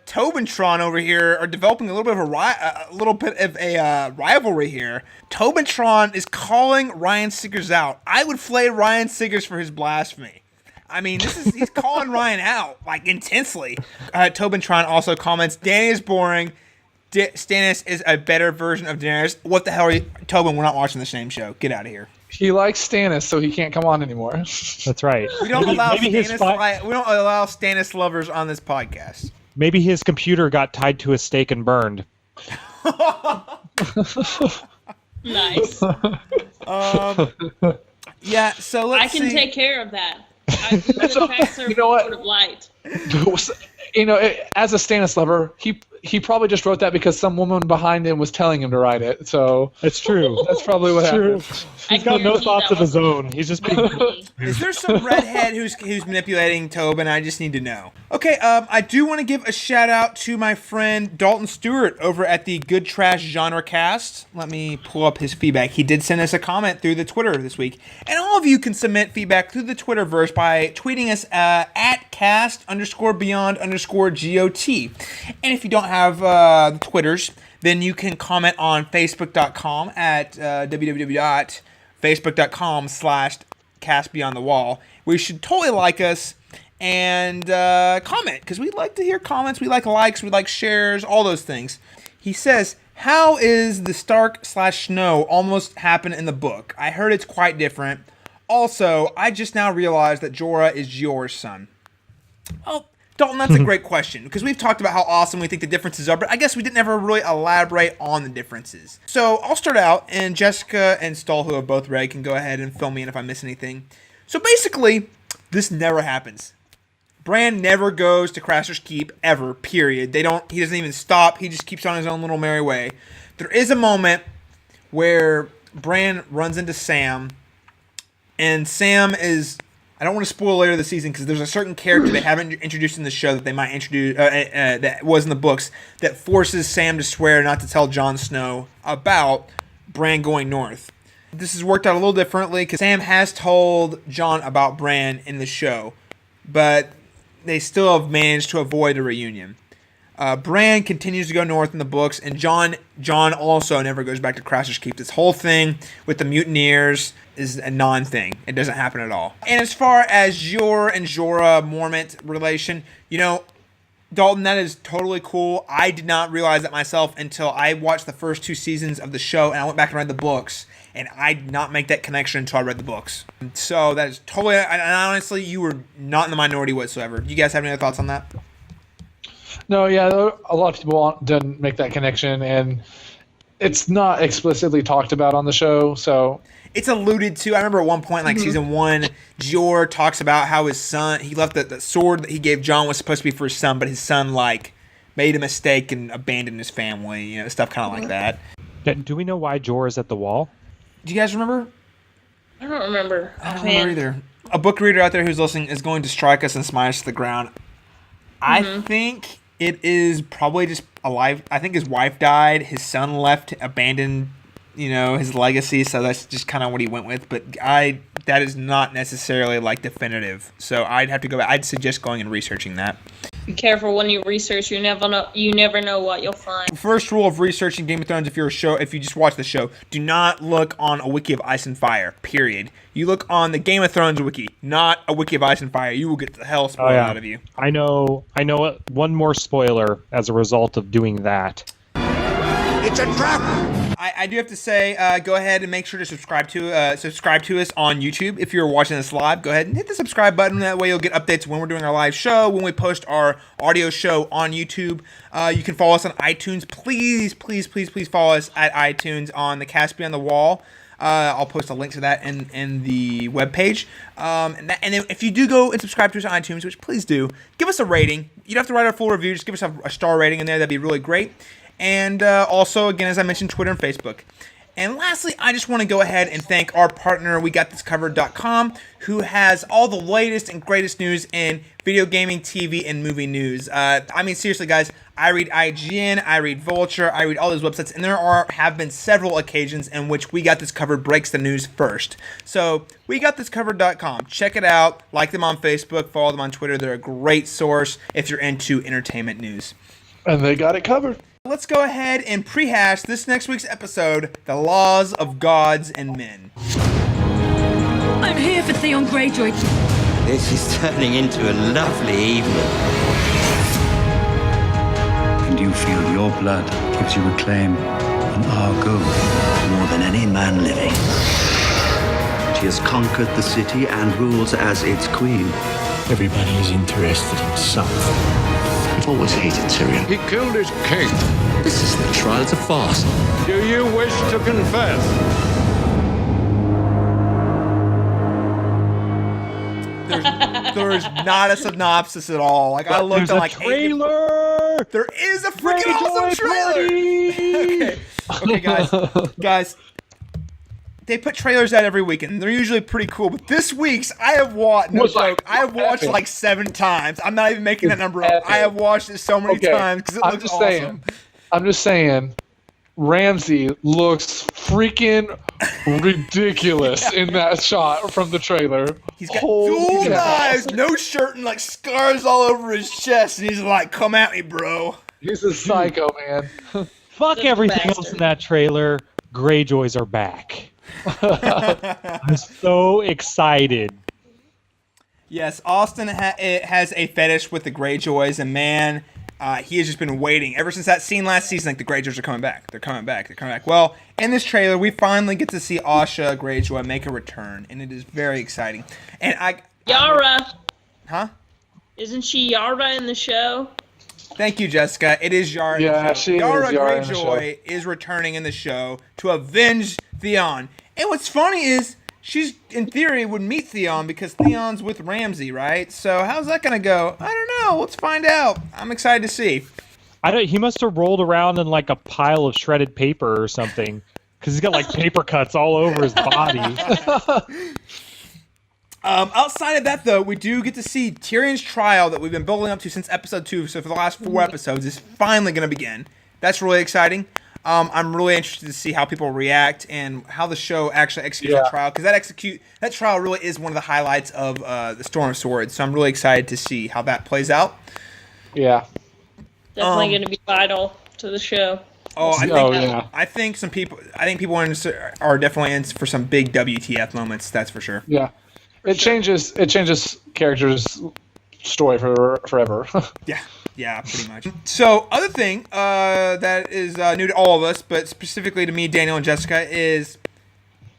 Tobin over here are developing a little bit of a rivalry here. Tobin is calling Ryan Siggers out. I would flay Ryan Siggers for his blasphemy. I mean, he's calling Ryan out intensely. Tobin also comments, Dany is boring. Stannis is a better version of Daenerys. What the hell are you, Tobin? We're not watching the same show. Get out of here. He likes Stannis, so he can't come on anymore. That's right. We don't allow Stannis lovers on this podcast. Maybe his computer got tied to a stake and burned. Nice. Yeah. So I can take care of that. You know what? Of light. As a Stannis lover, he probably just wrote that because some woman behind him was telling him to write it. So it's true. That's probably what happened. He's got no thoughts of his own. He's just being. Is there some redhead who's manipulating Tobin? I just need to know. Okay, I do want to give a shout out to my friend Dalton Stewart over at the Good Trash Genre Cast. Let me pull up his feedback. He did send us a comment through the Twitter this week, and all of you can submit feedback through the Twitterverse by tweeting us at cast_beyond_GOT. And if you don't have the Twitters, then you can comment on Facebook.com at www.facebook.com/castbeyondthewall. We should totally like us and comment, because we like to hear comments. We like likes, we like shares, all those things. He says, how is the Stark/Snow almost happen in the book? I heard it's quite different. Also, I just now realized that Jorah is Jorah's son. Well, Dalton, that's a great question, because we've talked about how awesome we think the differences are, but I guess we didn't ever really elaborate on the differences. So I'll start out, and Jessica and Stoll, who have both read, can go ahead and fill me in if I miss anything. So basically, this never happens. Bran never goes to Craster's Keep, ever, period. He doesn't even stop. He just keeps on his own little merry way. There is a moment where Bran runs into Sam, and Sam is... I don't want to spoil later the season, because there's a certain character they haven't introduced in the show that they might introduce, that was in the books, that forces Sam to swear not to tell Jon Snow about Bran going north. This has worked out a little differently, because Sam has told Jon about Bran in the show, but they still have managed to avoid a reunion. Bran continues to go north in the books, and Jon also never goes back to Craster's Keep. This whole thing with the mutineers is a non-thing. It doesn't happen at all. And as far as Jorah and Jorah Mormont relation, Dalton, that is totally cool. I did not realize that myself until I watched the first 2 seasons of the show, and I went back and read the books, and I did not make that connection until I read the books. So that is totally, and honestly, you were not in the minority whatsoever. Do you guys have any other thoughts on that? No, yeah, a lot of people didn't make that connection, and it's not explicitly talked about on the show, so... It's alluded to. I remember at one point, season 1, Jorah talks about how his son, he left the sword that he gave Jon was supposed to be for his son, but his son, made a mistake and abandoned his family, stuff kind of like that. Do we know why Jorah's at the wall? Do you guys remember? I don't remember. I don't remember either. A book reader out there who's listening is going to strike us and smite us to the ground. I think it is probably just I think his wife died, his son left, abandoned, his legacy, so that's just kind of what he went with, but that is not necessarily definitive, so I'd have to go back. I'd suggest going and researching that. Be careful when you research. You never know. You never know what you'll find. First rule of researching Game of Thrones: if you just watch the show, do not look on a wiki of Ice and Fire. Period. You look on the Game of Thrones wiki, not a wiki of Ice and Fire. You will get the hell spoiled out of you. I know. One more spoiler as a result of doing that. It's a trap! I do have to say, go ahead and make sure to subscribe to us on YouTube. If you're watching this live, go ahead and hit the subscribe button. That way you'll get updates when we're doing our live show, when we post our audio show on YouTube. You can follow us on iTunes. Please follow us at iTunes on the Cast Beyond the Wall. I'll post a link to that in the webpage. And then if you do go and subscribe to us on iTunes, which please do, give us a rating. You don't have to write a full review. Just give us a star rating in there. That'd be really great. And also, again, as I mentioned, Twitter and Facebook. And lastly, I just want to go ahead and thank our partner, WeGotThisCovered.com, who has all the latest and greatest news in video gaming, TV, and movie news. I mean, seriously, guys, I read IGN, I read Vulture, I read all those websites, and there have been several occasions in which We Got This Covered breaks the news first. So, WeGotThisCovered.com. Check it out. Like them on Facebook. Follow them on Twitter. They're a great source if you're into entertainment news. And they got it covered. Let's go ahead and prehash this next week's episode, The Laws of Gods and Men. I'm here for Theon Greyjoy. This is turning into a lovely evening. And you feel your blood gives you a claim on our gold more than any man living. She has conquered the city and rules as its queen. Everybody is interested in something. I've always hated Tyrion. He killed his king. This is the trial. It's a farce. Do you wish to confess? There's not a synopsis at all. Like, I looked at like trailer. There is a freaking awesome trailer. Okay, guys. They put trailers out every weekend. They're usually pretty cool, but this week's I have watched. No joke, I have watched like 7 times. I'm not even making that number up. I have watched it so many times because it looks awesome. I'm just saying, Ramsay looks freaking ridiculous in that shot from the trailer. He's got dual knives, no shirt, and like scars all over his chest, and he's like, "Come at me, bro." He's a psycho, man. Fuck everything else in that trailer. Greyjoys are back. I'm so excited. Yes, Austin has a fetish with the Greyjoys, and man, he has just been waiting ever since that scene last season. Like, the Greyjoys are coming back. They're coming back. Well, in this trailer, we finally get to see Asha Greyjoy make a return, and it is very exciting. And Yara. Huh? Isn't she Yara in the show? Thank you, Jessica. It is Yara. Yeah, she Yara is Yara Greyjoy is returning in the show to avenge Theon. And what's funny is she's, in theory, would meet Theon because Theon's with Ramsay, right? So how's that going to go? I don't know. Let's find out. I'm excited to see. He must have rolled around in like a pile of shredded paper or something because he's got like paper cuts all over his body. Outside of that, though, we do get to see Tyrion's trial that we've been building up to since episode 2. So for the last 4 episodes, is finally going to begin. That's really exciting. I'm really interested to see how people react and how the show actually executes the trial, because that trial really is one of the highlights of the Storm of Swords. So I'm really excited to see how that plays out. Yeah, definitely going to be vital to the show. I think people are definitely in for some big WTF moments. That's for sure. Yeah, it changes characters' story forever. Yeah, pretty much. So, other thing that is new to all of us, but specifically to me, Daniel, and Jessica, is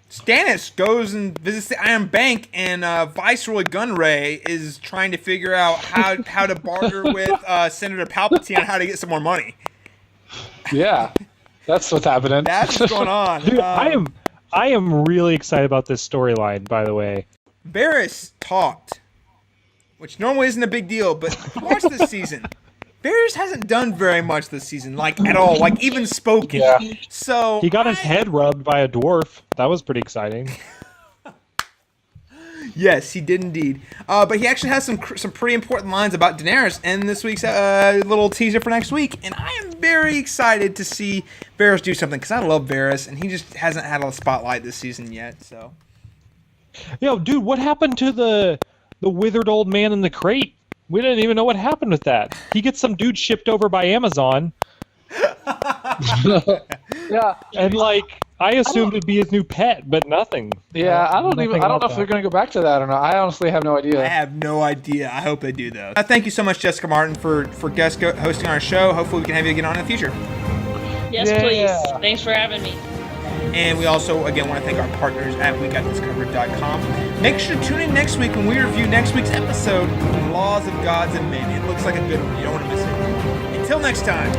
Stannis goes and visits the Iron Bank, and Viceroy Gunray is trying to figure out how to barter with Senator Palpatine on how to get some more money. Yeah, that's what's happening. That's what's going on. Dude, I am really excited about this storyline, by the way. Varys talked, which normally isn't a big deal, but watch this season. Varys hasn't done very much this season, like at all, like even spoken. Yeah. So he got his head rubbed by a dwarf. That was pretty exciting. Yes, he did indeed. But he actually has some pretty important lines about Daenerys in this week's little teaser for next week, and I am very excited to see Varys do something because I love Varys, and he just hasn't had a spotlight this season yet. So, dude, what happened to the withered old man in the crate? We didn't even know what happened with that. He gets some dude shipped over by Amazon. Yeah. And I assumed it'd be his new pet, but nothing. Yeah, I don't know if they're going to go back to that or not. I honestly have no idea. I have no idea. I hope they do, though. Thank you so much, Jessica Martin, for guest hosting our show. Hopefully we can have you again on in the future. Yes, please. Thanks for having me. And we also, again, want to thank our partners at WeGotThisCovered.com. Make sure to tune in next week when we review next week's episode, Laws of Gods and Men. It looks like a good one. You don't want to miss it. Until next time.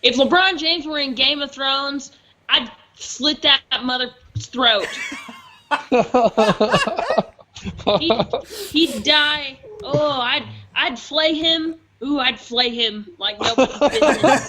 If LeBron James were in Game of Thrones, I'd slit that mother's throat. He'd die. Oh, I'd flay him. Ooh, I'd flay him like nobody's business.